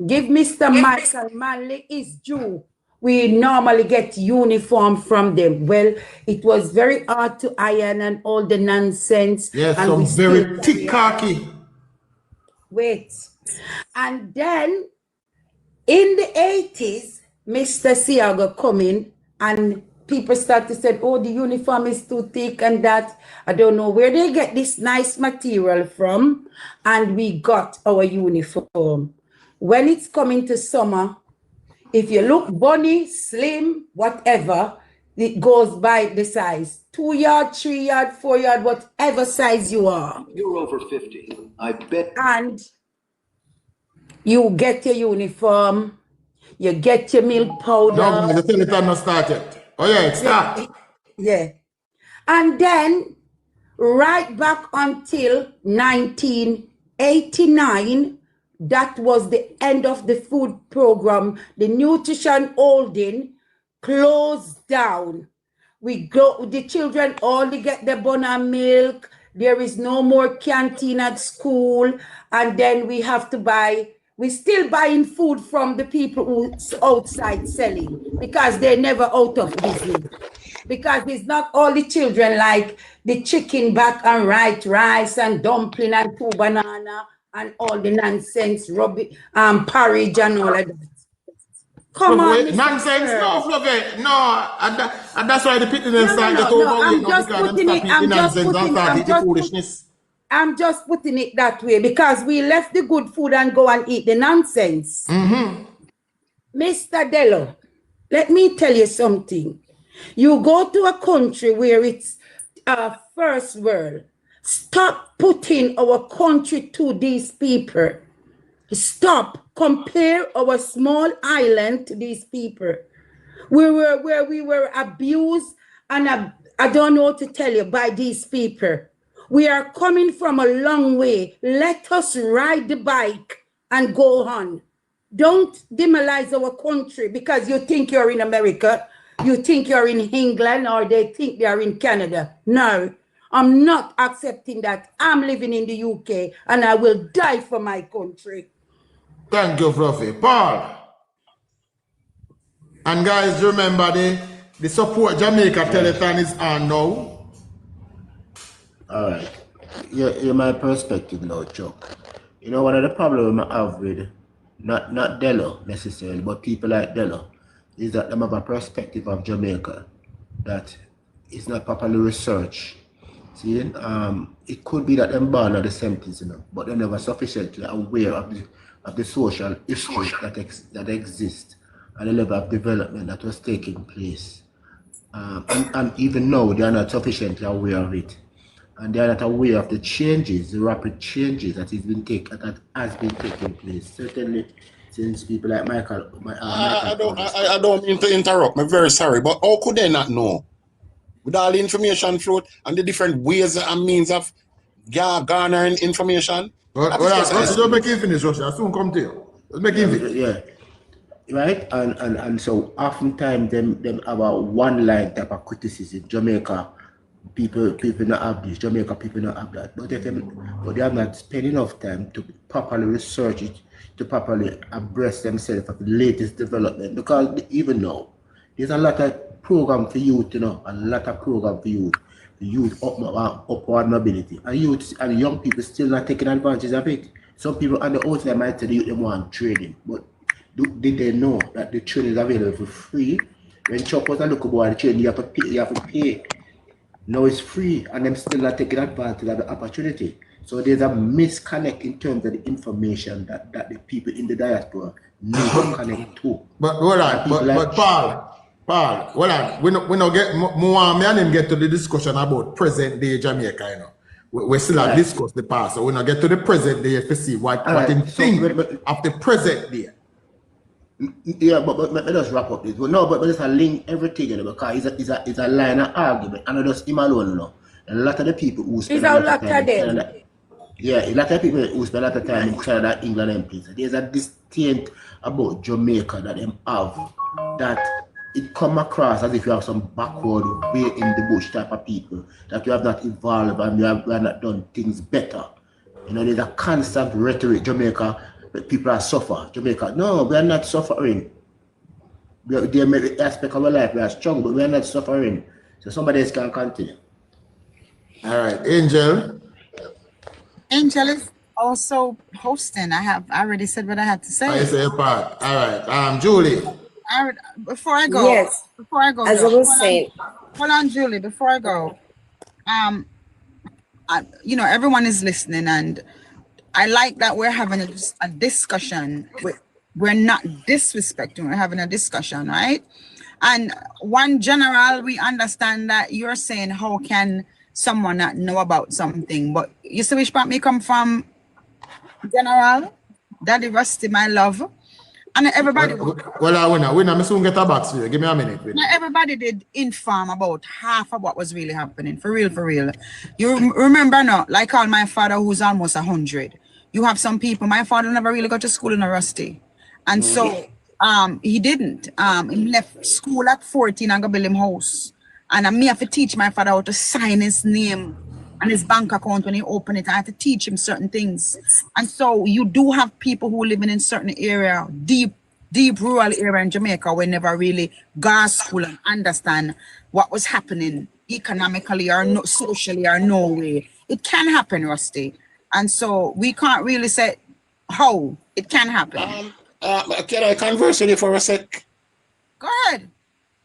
give Mr. Michael Manley his due. We normally get uniform from them. Well, it was very hard to iron and all the nonsense. Yes, and some we very still thick khaki. wait. And then in the 80s, Mr. Siaga come in and people start to say, oh, the uniform is too thick and that. I don't know where they get this nice material from. And we got our uniform. When it's coming to summer, if you look bunny, slim, whatever, it goes by the size. 2 yard, 3 yard, 4 yard, whatever size you are. You're over 50. I bet. And you get your uniform, you get your milk powder. No, the senator not started. Oh yeah, it start. Yeah. And then right back until 1989, that was the end of the food program. The nutrition holding closed down. The children only get the buttermilk. There is no more canteen at school. And then we have to we're still buying food from the people who's outside selling because they're never out of business. Because it's not all the children like the chicken back and rice and dumpling and 2 banana and all the nonsense, porridge and all of that. Come on, Mr. Nonsense, Sir. no, Fluffy. No, and that's why the people start get over I'm just putting it. I'm just putting it that way because we left the good food and go and eat the nonsense. Mr. Dello, let me tell you something. You go to a country where it's first world. Stop putting our country to these people. Stop. Compare our small island to these people. We were abused and I don't know what to tell you by these people. We are coming from a long way. Let us ride the bike and go on. Don't demoralize our country because you think you're in America, you think you're in England, or they think they're in Canada. No, I'm not accepting that. I'm living in the UK and I will die for my country. Thank you, Fluffy. Paul. And guys, remember the Support Jamaica Telethon is on now. All right. Yeah, my perspective now, Chuck. You know, one of the problems I have with not Dello necessarily, but people like Dello, is that they have a perspective of Jamaica that is not properly researched. See, it could be that they're born in the 70s, you know, but they're never sufficiently aware of the social issues that exist and the level of development that was taking place. And even now, they are not sufficiently aware of it. And they are not aware of the changes, the rapid changes that has been taking place. Certainly, since people like Michael. I don't mean to interrupt. I'm very sorry, but how could they not know? With all the information float and the different ways and means of garnering information. Let's make him finish, Josh. I'll soon come to you. Let's make him finish. Yeah. Right? And so oftentimes them have a one-line type of criticism. Jamaica people not have this, Jamaica people not have that. But they have not spent enough time to properly research it, to properly abreast themselves of the latest development. Because even now, there's a lot of program for youth, you know, a lot of program for youth. The youth upward mobility. And youth and young people still not taking advantage of it. Some people on the outside might tell you they want training, but did they know that the training is available for free? When Chuck was a look about the training, you have to pay. Now it's free, and them still not taking advantage of the opportunity. So there's a misconnect in terms of the information that the people in the diaspora need to connect to. But hold on, but Paul, hold on. We no get more. Me and him get to the discussion about present day Jamaica. You know, we still have discussed the past, so we not get to the present day to see what him think of the present day. Yeah, but let us wrap up this. But no, but it's a link everything, you know, because it's a line of argument, and not just him alone, you know. And a lot of the people who spend a lot of time in Canada, a lot of people who spend a lot of time in Canada, England, and places. There's a distinct about Jamaica that them have that it come across as if you have some backward way in the bush type of people that you have not evolved and you have not done things better. You know, there's a constant rhetoric, Jamaica. People are suffering. Jamaica, no, we are not suffering. They may be aspect of our life, we are strong, but we are not suffering. So somebody else can continue. All right, Angel. Angel is also hosting. I already said what I had to say. I say a part. All right, Julie. Before I go, Yes. As I though, was saying. hold on, Julie. Before I go, you know, everyone is listening, and I like that we're having a discussion. We're not disrespecting. We're having a discussion, right? And one general, we understand that you're saying, how can someone not know about something? But you see which part me come from, General? Daddy Rusty, my love. And everybody... Well, I soon get a box for you. Give me a minute. Now everybody did inform about half of what was really happening. For real. You remember now, like all my father who's almost 100. You have some people, my father never really got to school in a Rusty. And so he didn't. He left school at 14 and go build him house. And me have to teach my father how to sign his name and his bank account when he opened it. I had to teach him certain things. And so you do have people who living in certain area, deep rural area in Jamaica, we never really go to school and understand what was happening economically or no, socially or no way. It can happen, Rusty. And so we can't really say how it can happen. Can I converse with you for a sec? Go ahead.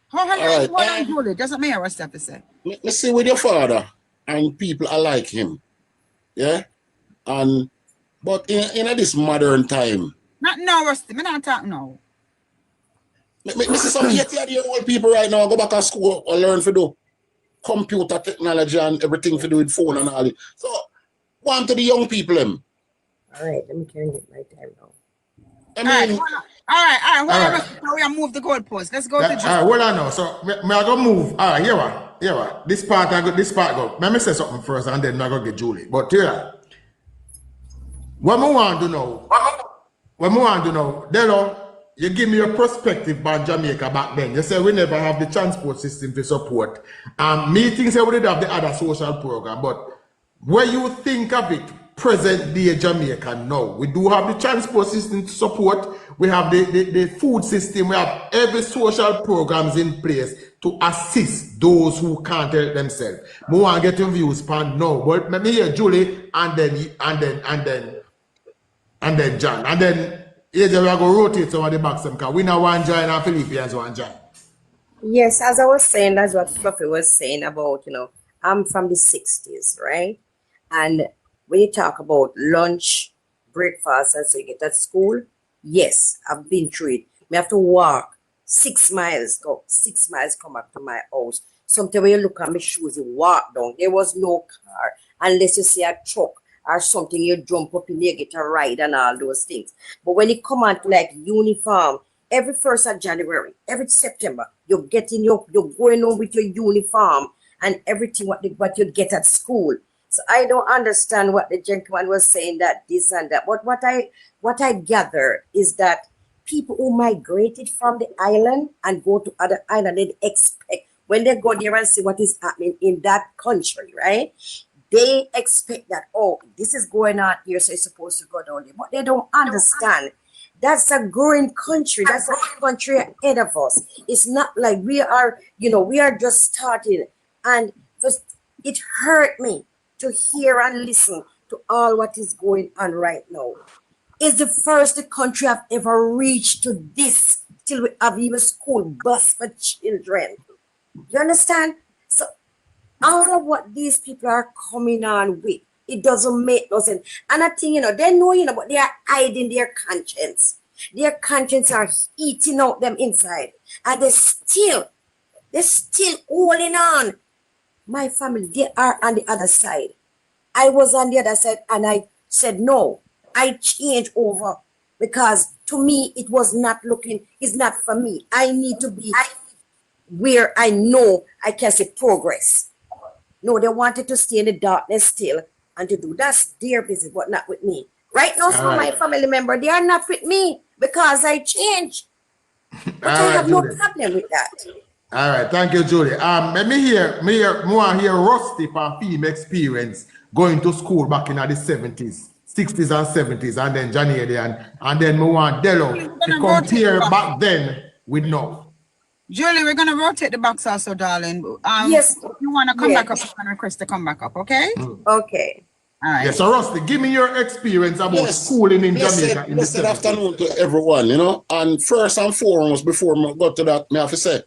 Hold on, Julie. Doesn't matter what stuff to say. Let's see with your father and people are like him. Yeah? But in this modern time. Not now, Rusty. I'm not talking now. Me see some 80-year-old people right now go back to school or learn to do computer technology and everything to do with phone and all it. So, one to the young people. All right, let me carry it my time now. I mean, all right. We move the goalpost. Let's go to Julie. Hold on now. So, I go move. All right, here what. This part go. Let me say something first and then I go get Julie. But here, what I want to know, Delo, you give me your perspective about Jamaica back then. You say we never have the transport system to support. Meetings, we did have the other social program. But when you think of it, present day Jamaica now, we do have the transport system to support. We have the food system. We have every social programs in place to assist those who can't help themselves. We want to get your views pan now. But let me hear Julie and then John. And then we are going to rotate some of the box because we now want John and Philippians want John. Yes, as I was saying, that's what Fluffy was saying about, I'm from the 60s, right? And when you talk about lunch, breakfast, and so you get at school, yes, I've been through it. We have to walk 6 miles, come back to my house. Sometimes when you look at my shoes, you walk down. There was no car unless you see a truck or something, you jump up in there, get a ride and all those things. But when it come on to like uniform, every 1st of January, every September, you're going on with your uniform and everything what you get at school. So I don't understand what the gentleman was saying, that this and that. But what I gather is that people who migrated from the island and go to other islands, they expect when they go there and see what is happening in that country, right? They expect that, oh, this is going on here, so it's supposed to go down there. But they don't understand. That's a growing country. That's a country ahead of us. It's not like we are just starting. And it hurt me to hear and listen to all what is going on right now. It's the first country I've ever reached to this, till we have even school bus for children. You understand? So all of what these people are coming on with, it doesn't make no sense. And I think, they know, but they are hiding their conscience. Their conscience are eating out them inside. And they're still holding on. My family, they are on the other side. I was on the other side and I said, no, I changed over because to me, it's not for me. I need to be where I know I can see progress. No, they wanted to stay in the darkness still and to do that's their business, but not with me. Right now, some of my family members, they are not with me because I changed. But I have no problem with that. All right, thank you, Julie. Let me hear Rusty from female experience going to school back in the 70s, 60s and 70s, and then Johnny and then we want Delo to compare back then with now. Julie, we're gonna rotate the box also, darling. Yes. If you wanna come back up, you can request to come back up, okay? Okay. All right. Yeah, so Rusty, give me your experience about schooling in Jamaica in the Blessed 70s. afternoon to everyone, you know. And first and foremost, before I go to that, I have to say,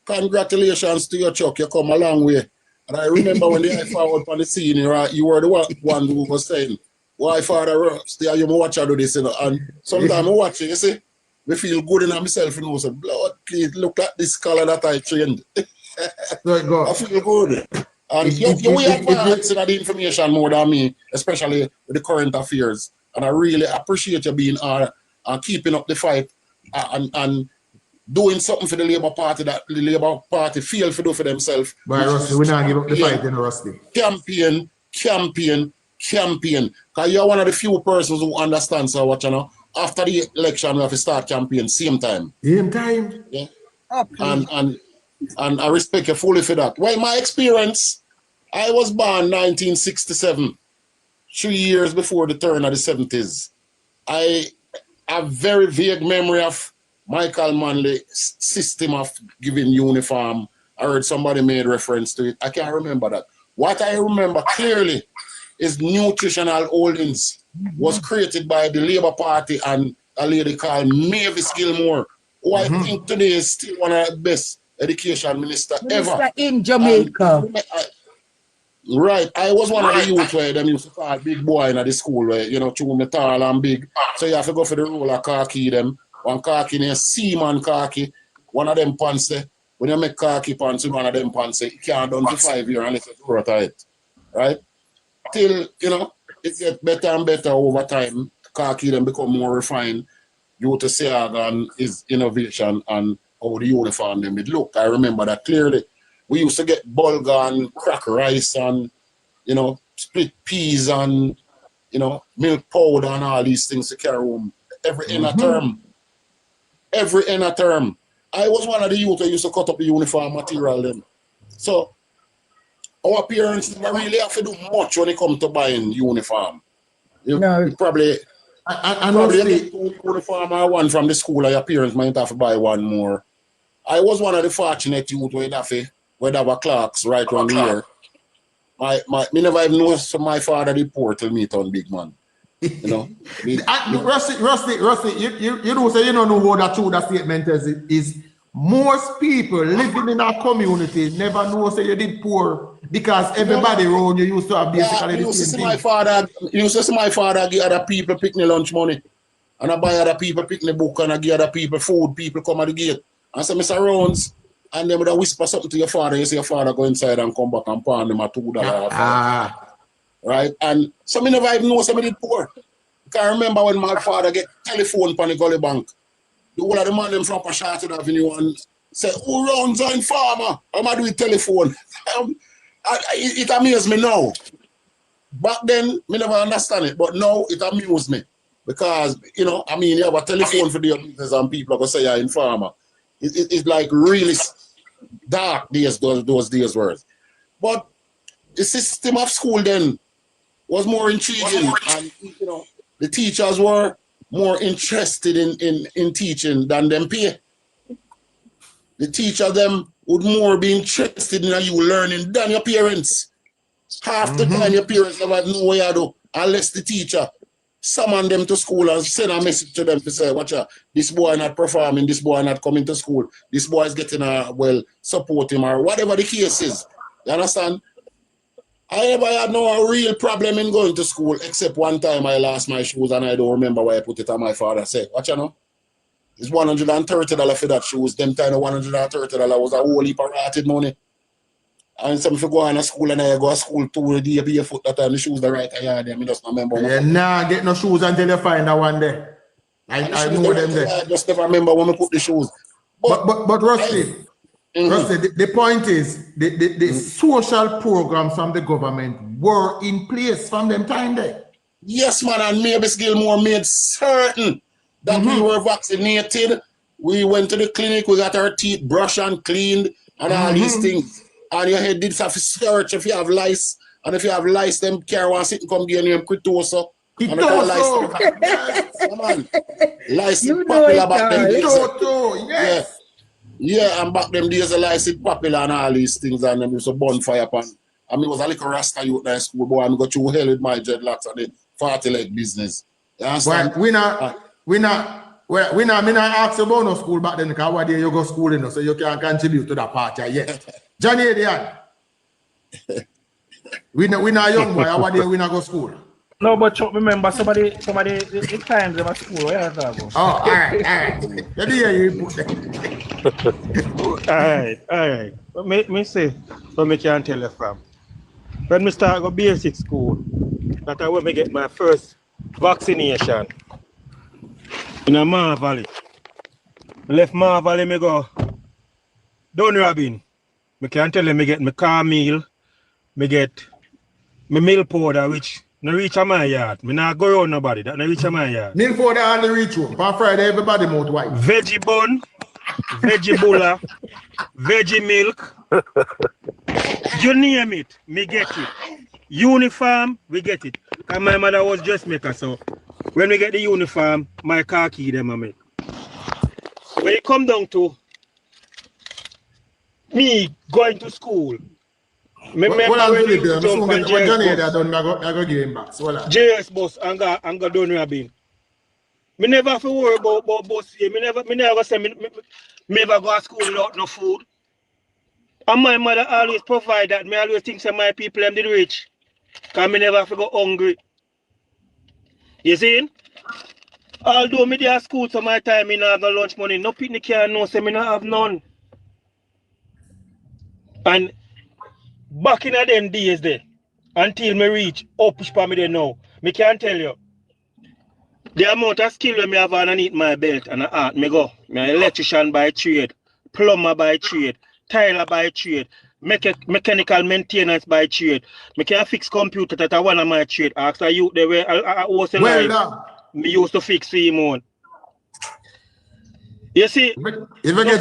congratulations to your Chuck. You come a long way. And I remember when the I-Forward on the scene, you were the one who was saying, why Father Rusty, you watch I do this, you know. And sometimes I watch it, you see, I feel good in myself, you know. So, Lord, please look at this color that I trained. I feel good. And you advance in the information more than me, especially with the current affairs. And I really appreciate you being keeping up the fight and doing something for the Labour Party that the Labour Party feel to do for themselves. But Rusty, we not give up the fight, you know, Rusty. Campaign. Because you're one of the few persons who understand so what, you know. After the election, we have to start campaign same time. Same time? Yeah. Oh, and I respect you fully for that. Well, my experience, I was born 1967, 3 years before the turn of the 70s. I have very vague memory of Michael Manley's system of giving uniform. I heard somebody made reference to it. I can't remember that. What I remember clearly is nutritional holdings was created by the Labour Party and a lady called Mavis Gilmore, who I think today is still one of the best education minister ever in Jamaica. Right. I was one of the youth where them used to call big boy in the school where, you know, chew me tall and big. So you have to go for the role of khaki them. One khaki named Seaman khaki. One of them pants there. When you make khaki pants, one of them pants you can't done for 5 years unless you throw it out. Right? Till, you know, it gets better and better over time. Khaki them become more refined. Due to Seagan is innovation and how the uniform them would look. I remember that clearly. We used to get bulgur and crack rice and, you know, split peas and, you know, milk powder and all these things to carry home every inner term. Every inner term. I was one of the youth that used to cut up the uniform material then. So our parents never really have to do much when it comes to buying uniform. You probably get uniform or one from the school or your parents might have to buy one more. I was one of the fortunate youth where they have clocks right around here. Me never even know so my father did poor till me turn big man. You know? Rusty, you know, say you don't know how that true that statement is most people living in our community never know say you did poor because everybody around you used to have basically the same thing. You used to see my father give other people picnic lunch money. And I buy other people picnic book and I give other people food. People come at the gate. And say, Mr. Rounds, and then when I whisper something to your father, you see your father go inside and come back and pawn them a $2. Right? And some never even know somebody did poor. I can remember when my father get telephone from the Gully Bank. The whole of the man them from Pashated Avenue and say, who runs on farmer? I'm going to do with telephone. It amuses me now. Back then, me never understand it, but now it amuses me. Because, you know, I mean, you have a telephone for the business and people are going to say you're in farmer. It's like really dark days, those days were. But the system of school then was more intriguing, and you know the teachers were more interested in teaching than them pay. The teacher them would more be interested in you learning than your parents. Half the time your parents never know what you do unless the teacher summon them to school and send a message to them to say, watch out, this boy not performing, this boy not coming to school, this boy is getting support him or whatever the case is. You understand? I never had no real problem in going to school except one time I lost my shoes and I don't remember why I put it on my father. Say, watch you know? It's $130 for that shoes. Them time of $130 was a whole heap of rotted money. And some if you go on a school and I go to school 2 days barefoot that time the shoes the right I had them. I just remember. Yeah, nah, get no shoes until you find that one day. I know them there. I just never remember when we put the shoes. But Rusty, Rusty, the point is the social programs from the government were in place from them time there. Yes, man, and Mavis Gilmore made certain that we were vaccinated. We went to the clinic, we got our teeth brushed and cleaned and all these things. And your head did have to search if you have lice. And if you have lice, them carry one sit and come get you Quitoso. And come on. Lice is popular back then. Yes. Yeah, and back them days the lice is popular and all these things and them used to bonfire upon I mean, was a little rasta youth in school, boy. I go through hell with my dreadlocks and the 40 leg business. You understand? But we not ask you about no school back then because what day you go school, you know, so you can contribute to that party yet. Johnny Adrian. we not young boy, what day we not go school. No, but Chuck, remember somebody the times in my school, where is that? Oh, all right. Let me hear you put that. All right. But me say, but me can tell you from. When me start go basic school, that's when me get my first vaccination in a Mar Valley. I left Mar Valley, me go down Robin. Me can tell you me get my car meal, me get my meal powder, which no reach a my yard. Me not go around nobody. That no reach a my yard. Meal powder on the reach room. On Friday, everybody mouth white. Veggie bun, veggie bulla, veggie milk. You name it, me get it. Uniform, we get it. Cause my mother was dressmaker, so when we get the uniform, my car key them I make. When it come down to me going to school, JS bus and go down Rabin. Me never have to worry about bus here. Me never say me never go to school without no food. And my mother always provide that. Me always think that my people them the rich. Cause me never have to go hungry. You see? Although me there at school so my time me not have no lunch money, no picnic can no say me not have none. And back in them days there, until me reach up for me there now, me can't tell you. The amount of skill that me have underneath my belt and art, me go. Me an electrician by trade, plumber by trade, tiler by trade, mechanical maintenance by trade. Me can fix computer that one of my trade. Ask a youth there where I was alive. Me used to fix for him on. You see, if I can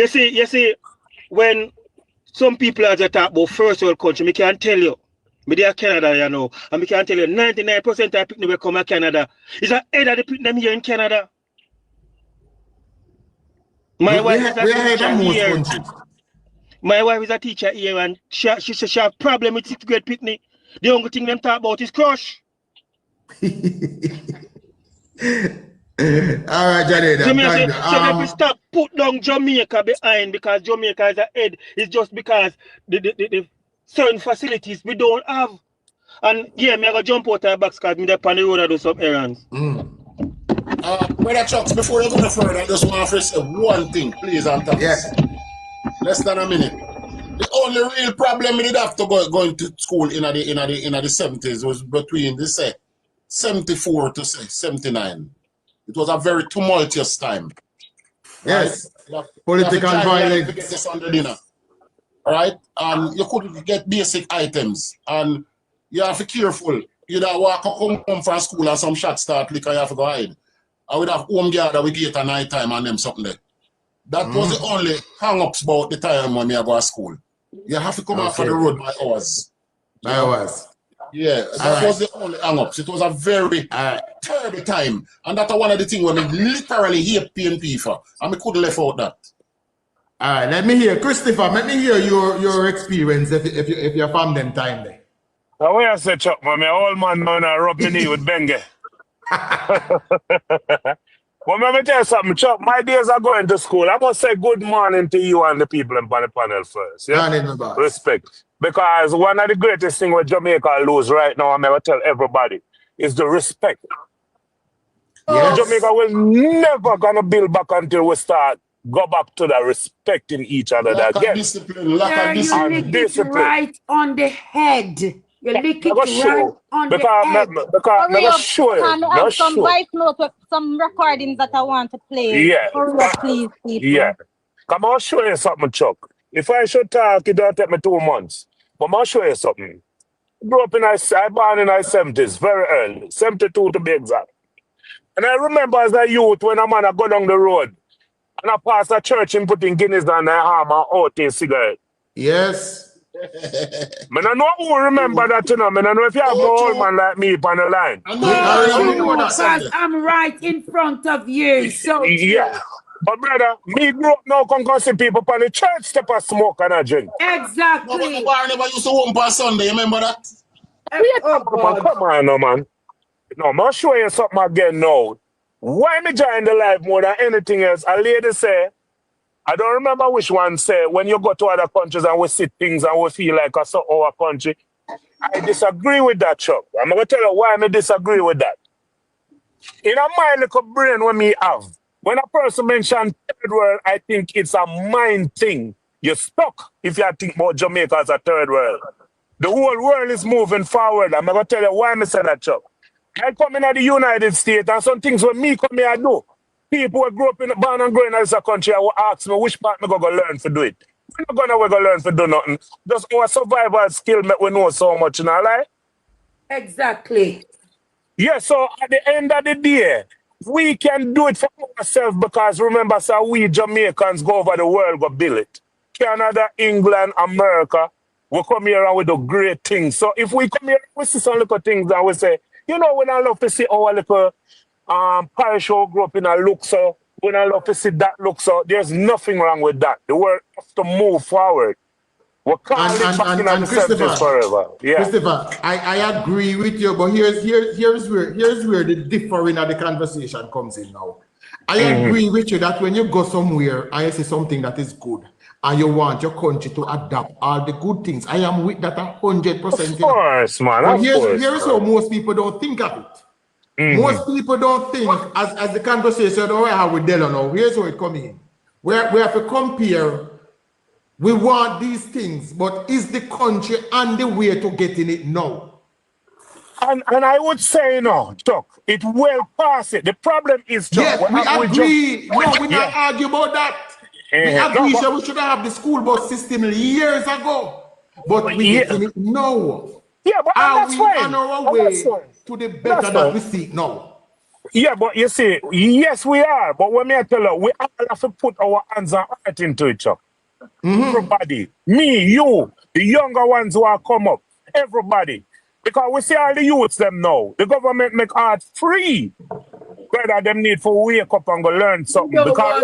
say you see, when some people are talk about first world country, me can tell you, me there Canada, you know, and me can tell you 99% of people will come to Canada. It's a head of the people them here in Canada. My wife is a teacher here. My wife is a teacher here, and she have problem with 6th grade picnic. The only thing them talk about is crush. All right, Johnny. So we stop put down Jamaica behind because Jamaica is a head. It's just because the certain facilities we don't have. And yeah, me I go jump out of the box because me there on the road and do some errands. Brother Chucks, before you go further, I just want to say one thing, please, Anton. Yes. Less than a minute. The only real problem we did have to going to school in the 70s was between this 74 to 79. It was a very tumultuous time. Yes. Right? Political violence. To get this on the dinner. Right? And you couldn't get basic items. And you have to be careful. You don't walk home from school and some shots start liquor, you have to go hide. I would have home guard that we get at night time and them something there. That was the only hang-ups about the time when we go to school. You have to come out for the road by hours. By hours. Yeah, that was the only hang-ups. It was a very terrible time. And that's one of the things when we literally hate PNP for. And we couldn't left out that. All right, let me hear. Christopher, let me hear your experience if you're from them time there. Now, where I say, Chuck, man, my old man now rub me knee with Benge. Well, let me tell you something, Chuck. My days are going to school. I must say good morning to you and the people on the panel first. Yeah? Respect. Because one of the greatest things with Jamaica lose right now, I'm going to tell everybody, is the respect. Yes. Jamaica will never going to build back until we start go back to the respecting each other again. Discipline, you lick it right on the head. You lick it right on the head. Because never sure. Can I have some voice notes with some recordings that I want to play? Yeah. Please, people. Yeah. Come on, show you something, Chuck. If I should talk, it don't take me 2 months. But I'll show you something. I born in the 70s, very early, 72 to be exact. And I remember as a youth when a man I go down the road and I pass a church and putting Guinness down their arm and out a cigarette. Yes. I don't know who remember that, you know. I don't know if you have no old man like me on the line. Because I'm right in front of you. So yeah. But brother, me grew up now, come see people on the church step and smoke and a drink. Exactly. No, but the bar never used to open on Sunday, you remember that? Come on, no, man. No, I'm show you something again now. Why me join the life more than anything else? A lady say, I don't remember which one say, when you go to other countries and we see things and we feel like us our country. I disagree with that, Chuck. I'm going to tell you why I disagree with that. In a mind little brain when me have, when a person mentions third world, I think it's a mind thing. You're stuck if you think about Jamaica as a third world. The whole world is moving forward. I'm going to tell you why I say that, Chuck. I come in the United States and some things when me come here I do. People who grew up in born and growing in this country will ask me which part me go learn to do it. We're not going to learn to do nothing. Just our survival skill make we know so much, you know, like? Exactly. Yeah, so at the end of the day, we can do it for ourselves because remember, sir, we Jamaicans go over the world, go build it. Canada, England, America, we come here and we do great things. So if we come here, we see some little things and we say, you know, when I love to see our little parish who grew up in a look, so when I love to see that look, so there's nothing wrong with that. The world has to move forward. We can't live back in the 70s forever. Yeah. Christopher, I agree with you, but here's where the differing of the conversation comes in now. I agree with you that when you go somewhere and you see something that is good and you want your country to adapt all the good things, I am with that 100%. Of course, man. But here's how most people don't think of it. Most people don't think, as the conversation that we have with Delo now, here's where it comes in. We have to compare. We want these things, but is the country on the way to getting it now? And I would say no, Chuck, it will pass it. The problem is, Chuck, yes, we agree. We're not arguing about that. We agree that we should have the school bus system years ago, but we getting it now. Yeah, but that's fine. Are we on our way to the better that we seek now? Yeah, but you see, yes, we are. But when I tell you, we all have to put our hands and heart into it, Chuck. Everybody, me, you, the younger ones who are come up, everybody. Because we see all the youths them now. The government make art free. Whether them need for wake up and go learn something. Because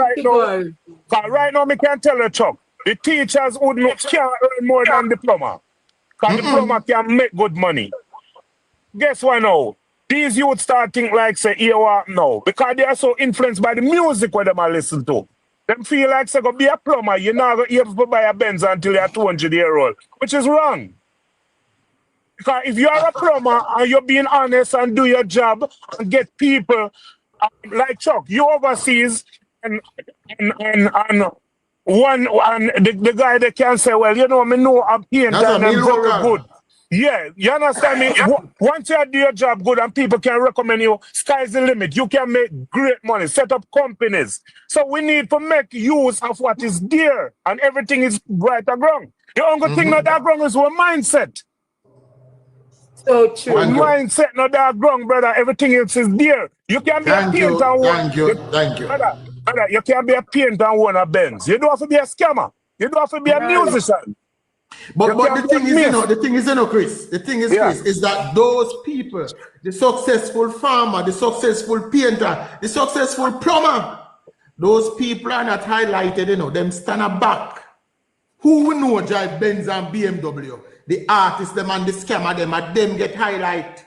right now, me can tell you, Chuck, the teachers can't earn more than diploma. Because diploma can make good money. Guess what now? These youths start think like, say, here what now? Because they are so influenced by the music where them are listen to. Them feel like say go be a plumber, you're not going to be able to buy a Benz until you're 200-year-old, which is wrong. Because if you're a plumber and you're being honest and do your job and get people like Chuck, you overseas and the guy that can say, well, you know, me know I'm painter and I'm very good. Yeah, you understand me? Once you do your job good and people can recommend you, sky's the limit. You can make great money, set up companies. So we need to make use of what is there and everything is right or wrong. The only thing not that wrong is our mindset. So true. When mindset not that wrong, brother, everything else is there. You can be a painter and Thank you. Brother, you can be a painter and own a Benz. You don't have to be a scammer. You don't have to be a musician. But the thing is, Chris. The thing is, Chris, is that those people, the successful farmer, the successful painter, the successful plumber, those people are not highlighted, them stand back. Who will know drive Benz and BMW? The artists, them and the scammer, them get highlight.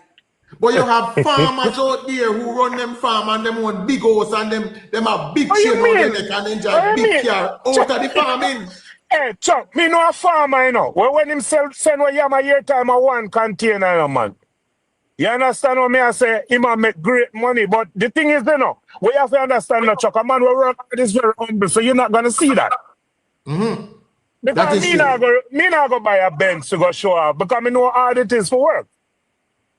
But you have farmers out there who run them farm and them own big house and them have big chain on their neck and enjoy big car out of the farming. Hey, Chuck, me know a farmer, you know. Well, when him send what you have a year time a one container, you know, man. You understand what me I say? He might make great money. But the thing is, you know, we have to understand that, Chuck, a man will work hard is very humble, so you're not going to see that. Because me not go buy a Benz to go show off, because I know how hard it is for work.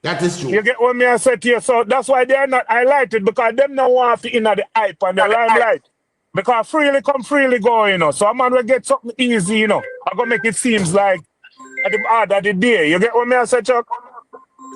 That is true. You get what me I say to you? So that's why they are not highlighted, because them not want to in the hype and the limelight. Because freely come, freely go, you know. So a man will get something easy, you know. I'm going to make it seems like at the end of the day. You get what me I say, Chuck?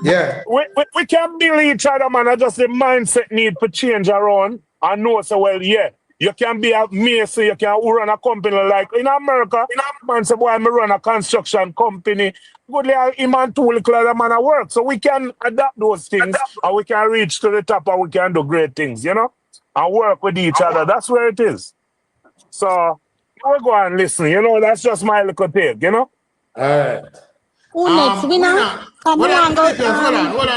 Yeah. We can build each other, man. I just the mindset need to change around and know, so, well, yeah, you can be a mason, you can run a company like in America. Man say, boy, I run a construction company. Goodly, him and two little other man at work. So we can adapt those things and we can reach to the top and we can do great things, you know? and work with each other. That's where it is. So we'll go and listen. You know, that's just my little take, you know? All right. Who next? Winner? Hold on,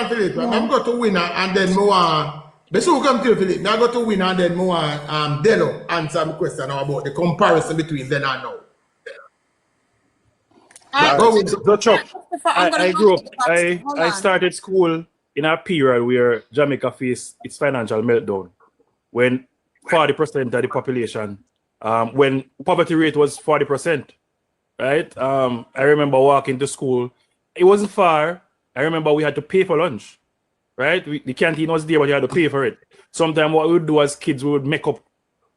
Philip. I'm going to winner and then more on. Before we come to Philip, now go to winner and then more on Delo answer my question about the comparison between then and now. So Chuck, I grew up, I started school in a period where Jamaica faced its financial meltdown when 40% of the population, when poverty rate was 40%, right? I remember walking to school. It wasn't far. I remember we had to pay for lunch, right? The canteen was there, but you had to pay for it. Sometimes what we would do as kids, we would make up,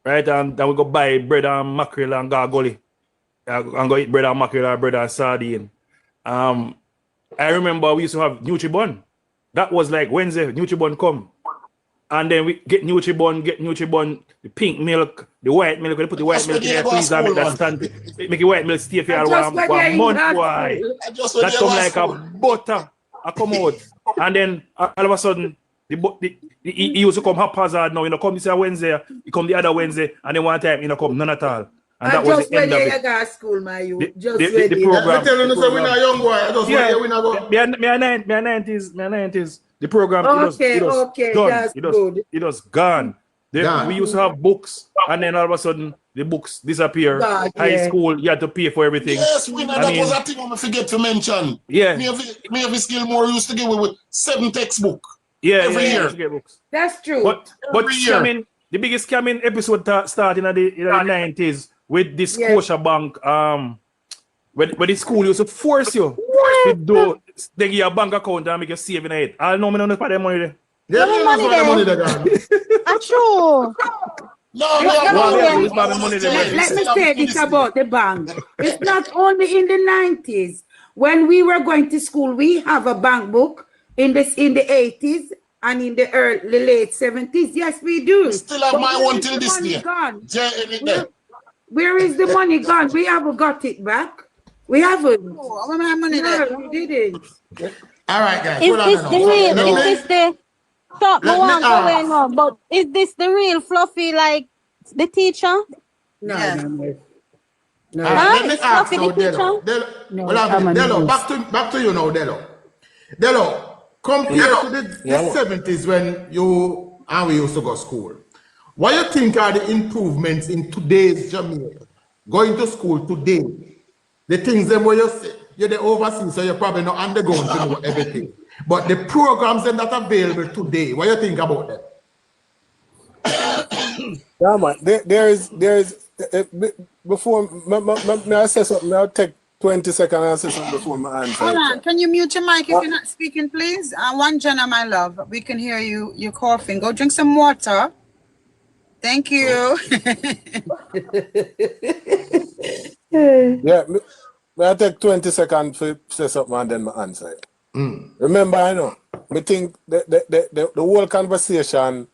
right? And then we go buy bread and mackerel and gargoli. And go eat bread and mackerel or bread and sardine. I remember we used to have Nutribun. That was like Wednesday, Nutribun come. And then we get Nutribun, the pink milk, the white milk. We put the white milk in there, please, and make that stand. Make the white milk stay for one month. Why? That come like a butter. I come out. And then all of a sudden, he used to come haphazard now. You know, come this Wednesday, he come the other Wednesday, and then one time, you know, come none at all. And that was the end of it. Got school, my youth. The program. I tell you, we're not young boy. Me 90s. The program, it was gone. We used to have books, and then all of a sudden, the books disappear. High school, you had to pay for everything. Yes, that was a thing I forget to mention. Yeah. Me have Skillmore used to give me with 7 textbooks. Every year. That's true. But scamming, the biggest scamming episode starting in the 90s with this Scotia Bank, when the school used to force you to do, they give you a bank account and make you save in it. I know me not pay the money there. Yeah, money there. True. Let me say this about the bank. It's not only in the 90s. When we were going to school, we have a bank book in the 80s and in the late 70s. Yes, we do. I still have my one till this day. Where is the money gone? We haven't got it back. We haven't. Oh, my money there. We didn't. All right, guys. Is this the real? Is this the thought going on? But is this the real Fluffy like the teacher? No. Let me ask now, Delo. Back to you now, Delo. Delo, compared to the 70s when you and we used to go to school, what do you think are the improvements in today's Jamaica? Going to school today, the things that where you're the overseas, so you're probably not undergoing to know everything. But the programs that are available today, what do you think about them? Yeah, man. There is before I say something, I'll take 20 seconds and say something before my answer. Hold on, can you mute your mic if you're not speaking, please? One Jenna, my love, we can hear you. You're coughing. Go drink some water. Thank you. Yeah, I'll take 20 seconds to say something and then my answer. Remember, I know, I think the whole conversation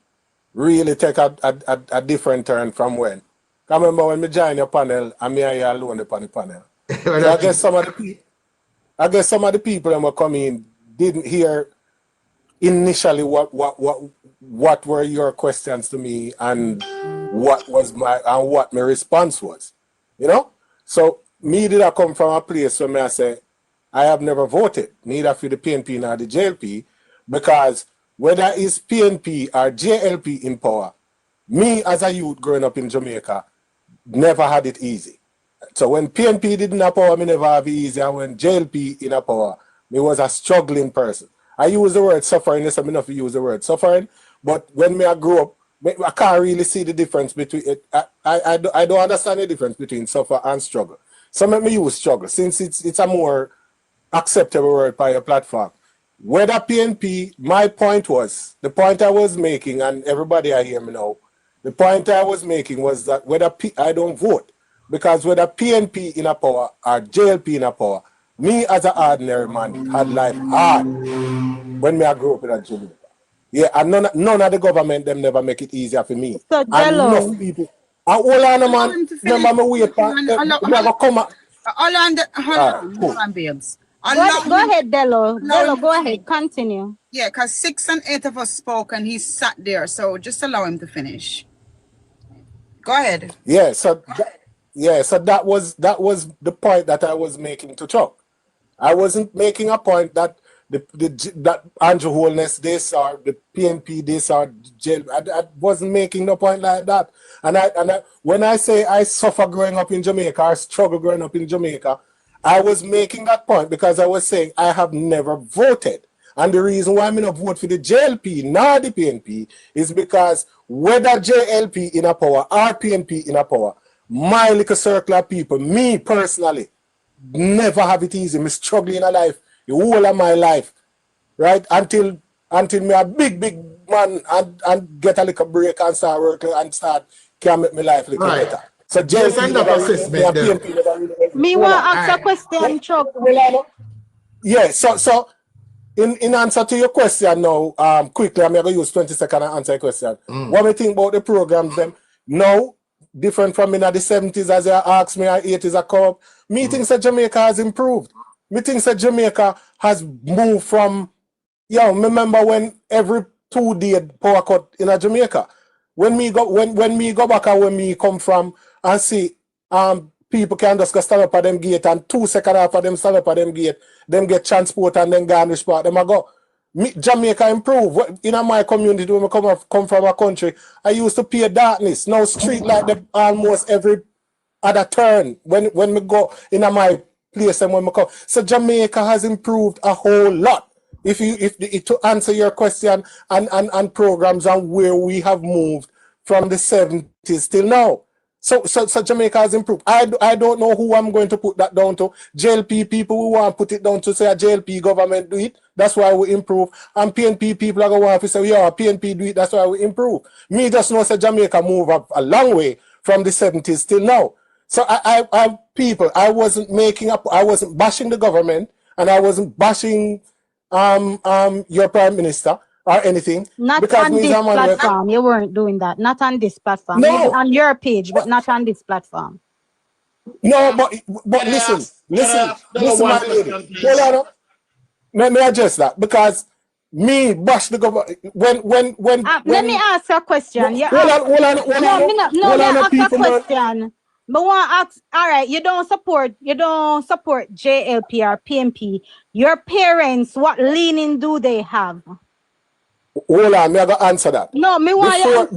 really take a different turn from when. I remember when me joined your panel and me and you alone upon the panel. So I guess some of the people that were coming didn't hear initially what were your questions to me and what my response was. You know? So me did I come from a place where I say I have never voted, neither for the PNP nor the JLP, because whether it's PNP or JLP in power, me as a youth growing up in Jamaica never had it easy. So when PNP didn't have power, me never have it easy, and when JLP in a power, me was a struggling person. I use the word suffering, yes, I'm enough to use the word suffering, but when I grew up, I can't really see the difference between it. I don't understand the difference between suffer and struggle. So let me use struggle, since it's a more acceptable word by your platform. Whether PNP, the point I was making, and everybody I hear me now, the point I was making was that whether I don't vote, because whether PNP in a power or JLP in a power, me as an ordinary man had life hard when I grew up in a Jamaica. Yeah, and none of the government them never make it easier for me. So and enough people. And hold on, man. Remember me wait for Hold on, babes. Go ahead, Delo. Delo, go ahead. Continue. Yeah, because 6 and 8 of us spoke and he sat there. So just allow him to finish. Go ahead. Yeah, so that was the point that I was making to Chuck. I wasn't making a point that that Andrew Holness this or the PNP this or jail. I wasn't making no point like that. And when I say I suffer growing up in Jamaica or struggle growing up in Jamaica, I was making that point because I was saying I have never voted. And the reason why I'm not vote for the JLP nor the PNP is because whether JLP in a power or PNP in a power, my little circle of people, me personally, never have it easy. Me struggling in a life the whole of my life, right? Until me a big man and get a little break and start working and can make my life a little better. So JLP Me want to ask a question, Chuck. Yeah, so in answer to your question now, quickly, I'm gonna use 20 seconds and answer your question. What we think about the programs them now, different from in the 70s as you asked me, or 80s a come up. Me thinks that Jamaica has improved. Me thinks that Jamaica has moved from, remember when every 2 days power cut in a Jamaica. When me go back and when me come from and see people can just go stand up at them gate and 2 seconds after them stand up at them gate, them get transport and then garnish part, them a go. Jamaica improve. In my community, when I come from a country, I used to pay darkness. Now street like them almost every other turn when we go in my place and when we come. So Jamaica has improved a whole lot. If to answer your question and programs and where we have moved from the 70s till now. So Jamaica has improved. I don't know who I'm going to put that down to. JLP people who want to put it down to say a JLP government do it. That's why we improve. And PNP people are going to want to say, yeah, PNP do it. That's why we improve. Me just know say Jamaica move up a long way from the 70s till now. So I wasn't I wasn't bashing the government and I wasn't bashing your prime minister or anything. Not because on this platform. You weren't doing that. Not on this platform. No. Maybe on your page, but not on this platform. No, but listen, my lady. Hold on. Let me address that because me bash the government when let me ask a question. Hold on. No, me ask a question. But want to ask, all right, you don't support JLP or PNP. Your parents, what leaning do they have? Hold on, me I got answer that. No, me want you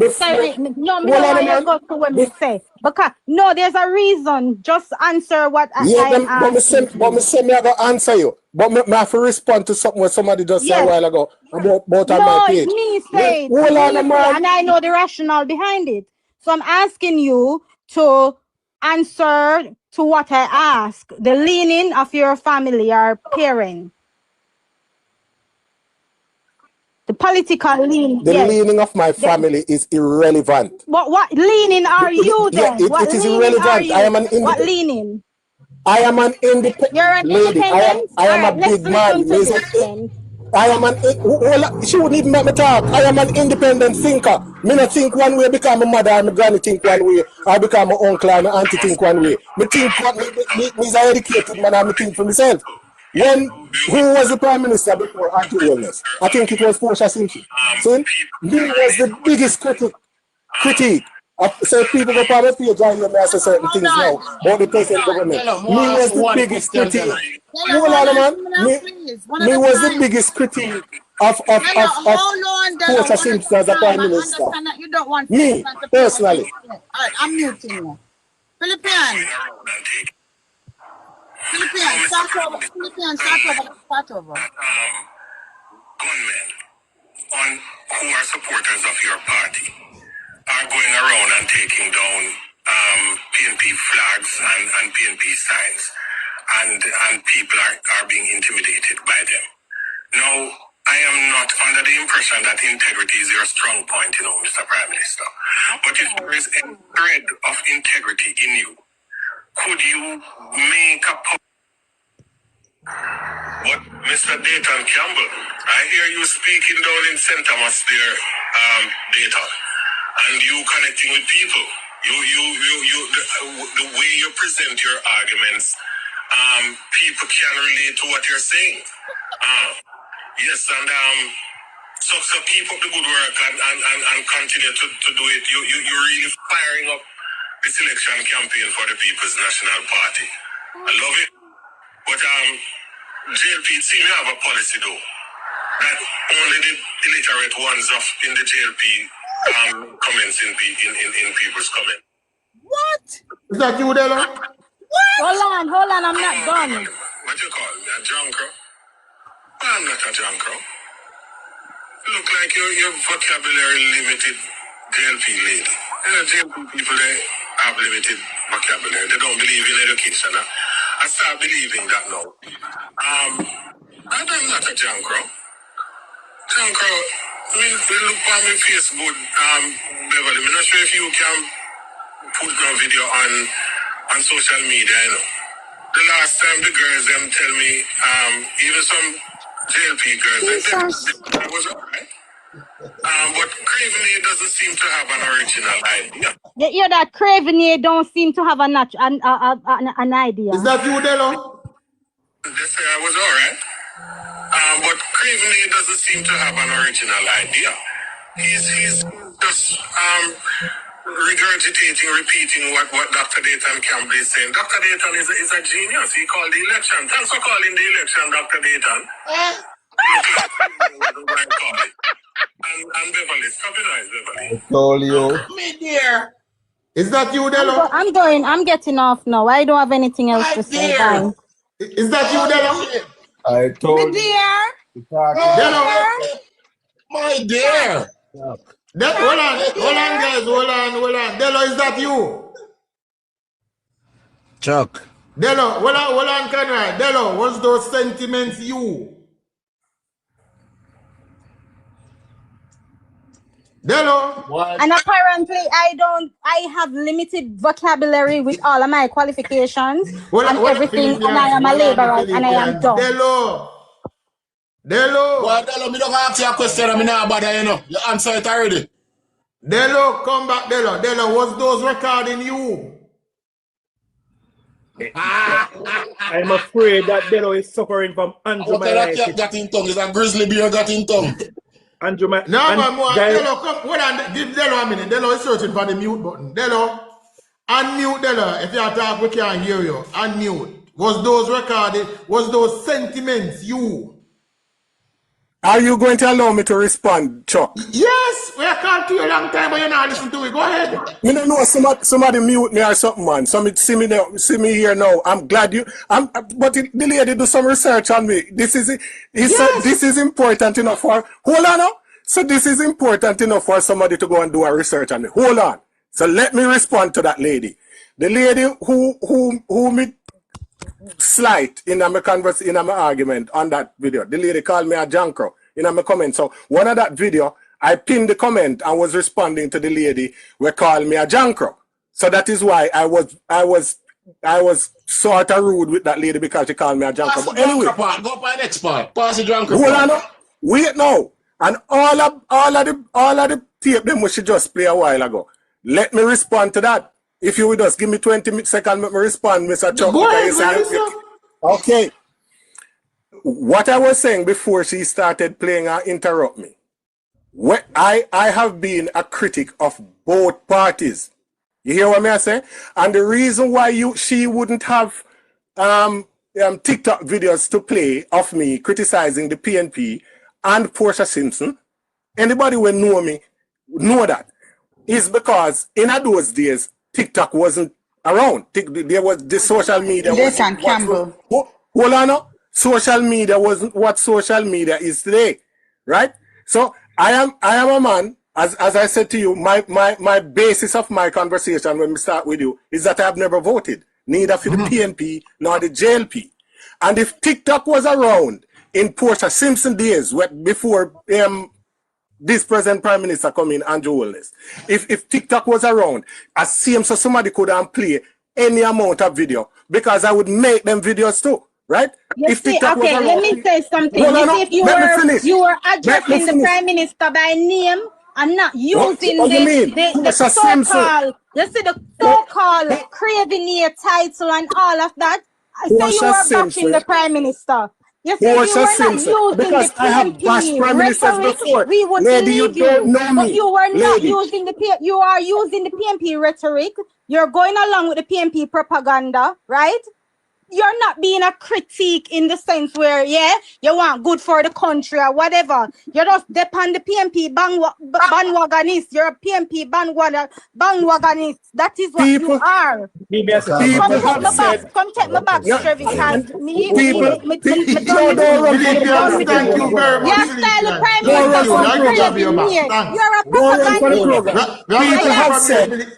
go to what me say. Because no, there's a reason. Just answer what I'm asking. But me say me I got answer you. But me have to respond to something what somebody just said a while ago about on my page. Me say it. And I know the rationale behind it. So I'm asking you to answer to what I ask. The leaning of your family or parent. The political leaning. The leaning of my family is irrelevant. What leaning are you then? It is irrelevant. I am an What leaning? I am an independent. You're an independent? I am a big man. I am she wouldn't even make me talk. I am an independent thinker. Me not think one way because my mother and my granny think one way. I become my uncle and my auntie think one way. Me think me is an educated man and me think for myself. Who was the prime minister before Andrew Holness? I think it was Portia Simpson. So me was the biggest critique. So people go on the page and hear me say certain things now about the present government. Me was the biggest critique. Hold on, man. Me was the biggest critique of Portia Simpson as a prime minister. Me, personally. All right, I'm muting you. Philippines, start over. Gunmen who are supporters of your party are going around and taking down PNP flags and PNP signs, and people are being intimidated by them. Now, I am not under the impression that integrity is your strong point, Mr. Prime Minister. But if there is a thread of integrity in you, could you make a But Mr. Dayton Campbell, I hear you speaking down in St. Thomas there, Dayton, and you connecting with people. The way you present your arguments, people can relate to what you're saying. Yes, and so keep up the good work and continue to do it. You're really firing up the selection campaign for the People's National Party. I love it. But JLP, see me have a policy though, that only the illiterate ones in the JLP comments in people's comment. What? Is that you, Della? Hold on, I'm not done. What you call me, a drunkro? I'm not a drunkro. Look like your vocabulary limited JLP lady. JLP people, they have limited vocabulary. They don't believe in education. I start believing that now. I'm not a drunkro. Drunkro, I mean, we look on my face good, Beverly. I'm not sure if you can put no video on social media, you know. The last time the girls them tell me, even some JLP girls, they was alright. But Craven doesn't seem to have an original idea. Yeah, that Craven don't seem to have an idea. Is that you, Delo? They say I was alright. But Craven doesn't seem to have an original idea. He's just regurgitating, repeating what Dr. Dayton Campbell is saying. Dr. Dayton is a genius. He called the election. Thanks for calling the election, Dr. Dayton. And Beverly, stop your noise, Beverly. I told you. Me dear. Is that you, Delo? I'm getting off now. I don't have anything else to say. Bye. Is that you, Delo? I told you. Delo. My dear. Hold on, guys. Hold on. Delo, is that you? Chuck. Delo, hold on, Conrad. Delo, what's those sentiments you? Delo. And apparently I have limited vocabulary with all of my qualifications and everything, and I am a laborer and I am dumb. Delo. Well, Delo, me don't ask you a question, I'm not bother, you know. You answer it already. Delo, come back, Delo. Delo, what's those recording you? I'm afraid that Delo is suffering from andromyelitis. Got in tongue. It's a grizzly bear got in tongue. No, Delo, come, hold on. Give Delo a minute. Delo is searching for the mute button. Delo, unmute Delo. If you talk, we can't hear you. Unmute. Was those recorded? Was those sentiments you? Are you going to allow me to respond, Chuck? Yes, we are called to you a long time, but you're not listening to it. Go ahead. You don't know somebody mute me or something, man. Somebody see me here now. I'm glad you. But the lady do some research on me. This is important enough for. Hold on now. So this is important enough for somebody to go and do a research on me. Hold on. So let me respond to that lady. The lady who me slight in my argument on that video. The lady called me a jankro in my comment. So one of that video, I pinned the comment and was responding to the lady who called me a jankro. So that is why I was sort of rude with that lady because she called me a jankro. But anyway, go by the next part. Pass the jankro. Hold on now. Wait now. And all of the tape them which she just play a while ago. Let me respond to that. If you would just give me 20 seconds, let me respond, Mr. Chuck. Okay. What I was saying before she started playing and interrupt me. I have been a critic of both parties. You hear what I say? And the reason why she wouldn't have TikTok videos to play of me criticizing the PNP and Portia Simpson, anybody who know me know that, is because in those days, TikTok wasn't around. There was the social media. Hold on now. Social media wasn't what social media is today, right? So I am a man, as I said to you, my basis of my conversation when we start with you is that I have never voted, neither for the PNP nor the JLP. And if TikTok was around in Portia Simpson days, before this present Prime Minister come in, Andrew Holness, if TikTok was around, I see him so somebody could play any amount of video because I would make them videos too, right? Let me say something. If you were addressing the Prime Minister by name and not using the so-called, the so-called Craveneer title and all of that, I say you were backing the Prime Minister. You said you were not using because the I have bashed PNP prime ministers rhetoric. before. We would Lady, you believe don't you, know but me. you were not Lady. using you are using the PNP rhetoric. You're going along with the PNP propaganda, right? You're not being a critique in the sense where, yeah, you want good for the country or whatever. You just depend the PNP bandwagonist. You're a PNP bandwagonist. That is what you are. Come take my box, Trevi, because Thank you very much, your style of prime Thank you. Now you grab minister your back. Thanks. you're a propagandist.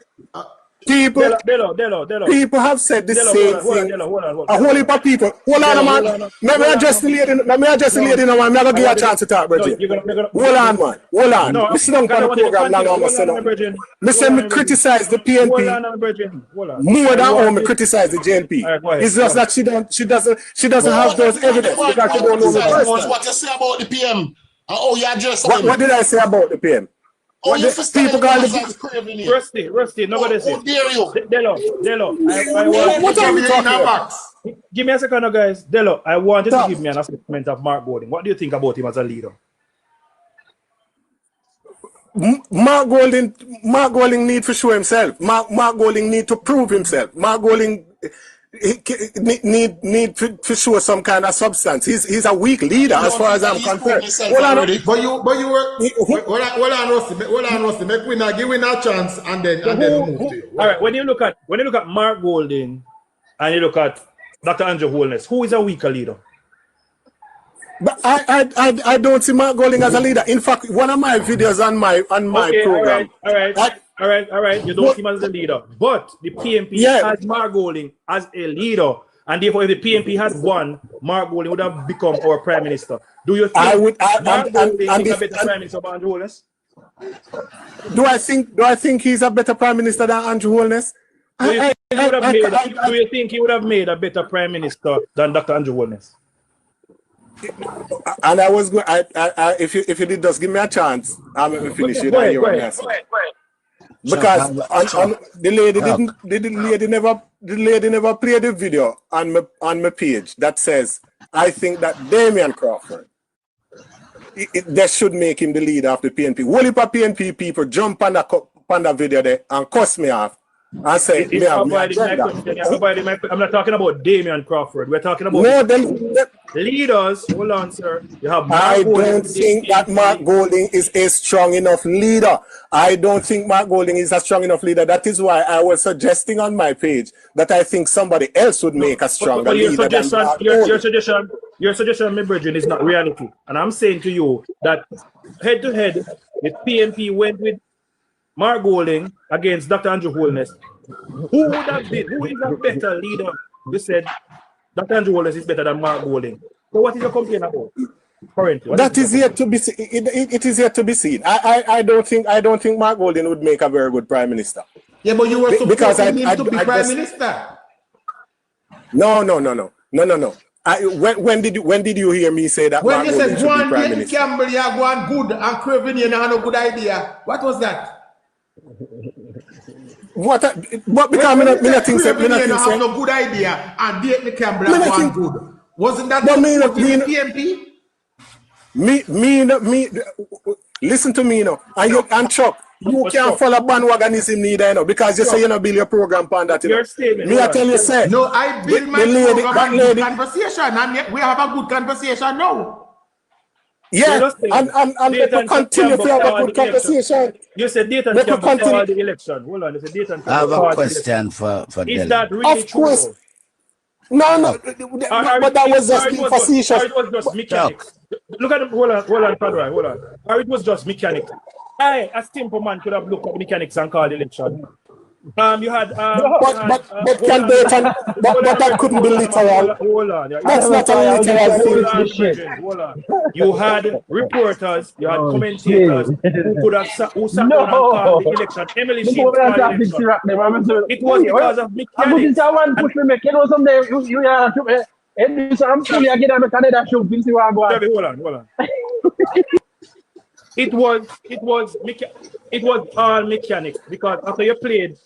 People have said, people have said the same thing. A whole heap of people. Hold on, man. Let me address the lady. Let me address the lady now. I'm not gonna give her a chance to talk, Bridget. Hold on, man. Hold on. Listen on the program now. I'm saying. Listen, me criticize the PNP more than how me criticize the JLP. It's just that she doesn't have those evidence because she don't know the person. What you say about the PM? Oh, you address What did I say about the PM? Oh, you people got Rusty, nobody say. How dare you? Delo, what are you talking about? Give me a second, guys. Delo, I want you to give me an assessment of Mark Golding. What do you think about him as a leader? Mark Golding need to show himself. Mark Golding need to prove himself. Mark Golding need to show some kind of substance. He's a weak leader as far as I'm concerned. But you were hold on, Rusty. Make we not give him a chance and then we move to you. All right, when you look at Mark Golding and you look at Dr. Andrew Holness, who is a weaker leader? But I don't see Mark Golding as a leader. In fact, one of my videos on my program. All right. You don't see him as a leader, but the PNP has Mark Golding as a leader, and therefore, if the PNP had won, Mark Golding would have become our prime minister. Do you think Mark Golding is a better prime minister than Andrew Holness? Do I think he's a better prime minister than Andrew Holness? Do you think he would have made a better prime minister than Dr. Andrew Holness? And I was going. If you did just give me a chance, I'm going to finish it. Go ahead. Because the lady never played the video on my page that says I think that Damian Crawford they should make him the leader of the PNP. Whole heap of PNP people jump on that video there and cuss me off and say I'm not talking about Damian Crawford. We're talking about leaders. Hold on, sir. You have I don't think that Mark Golding is a strong enough leader. I don't think Mark Golding is a strong enough leader. That is why I was suggesting on my page that I think somebody else would make a stronger leader than Mark Golding. Your suggestion, my brethren, is not reality. And I'm saying to you that head to head, the PNP went with Mark Golding against Dr. Andrew Holness. Who is a better leader? You said Dr. Andrew Holness is better than Mark Golding. So what is your complaint about currently? That is yet to be seen. It is yet to be seen. I don't think Mark Golding would make a very good prime minister. Yeah, but you were supporting him to be prime minister. No. When did you hear me say that? When Mark you Golding said should go be on prime David minister? Campbell, you are going good, and Craven, you have no good idea. What was that? But because me not think have no good idea, and David Campbell are going good. Wasn't that the PNP? Listen to me now. And Chuck, you can't follow bandwagonism neither, you know, because you say you don't build your program on that. Me, I tell you, say. No, I build my program on good conversation, and we have a good conversation now. Yeah, and let me continue to have a good conversation. You said Dayton Campbell called the election. Hold on, you said Dayton Campbell. I have a question for Is that really true? Of course. No, but that was just being facetious. Or it was just mechanics. Look at hold on, Padre, hold on. Or it was just mechanics. I, as simple man, could have looked at mechanics and called the election. You had but that couldn't be literal. Hold on. That's not a literal. Hold on. You had reporters, you had commentators who could have sat down and called the election. Emily Sheen called the election. It was because of mechanics. Hold on. It was all mechanics because after you played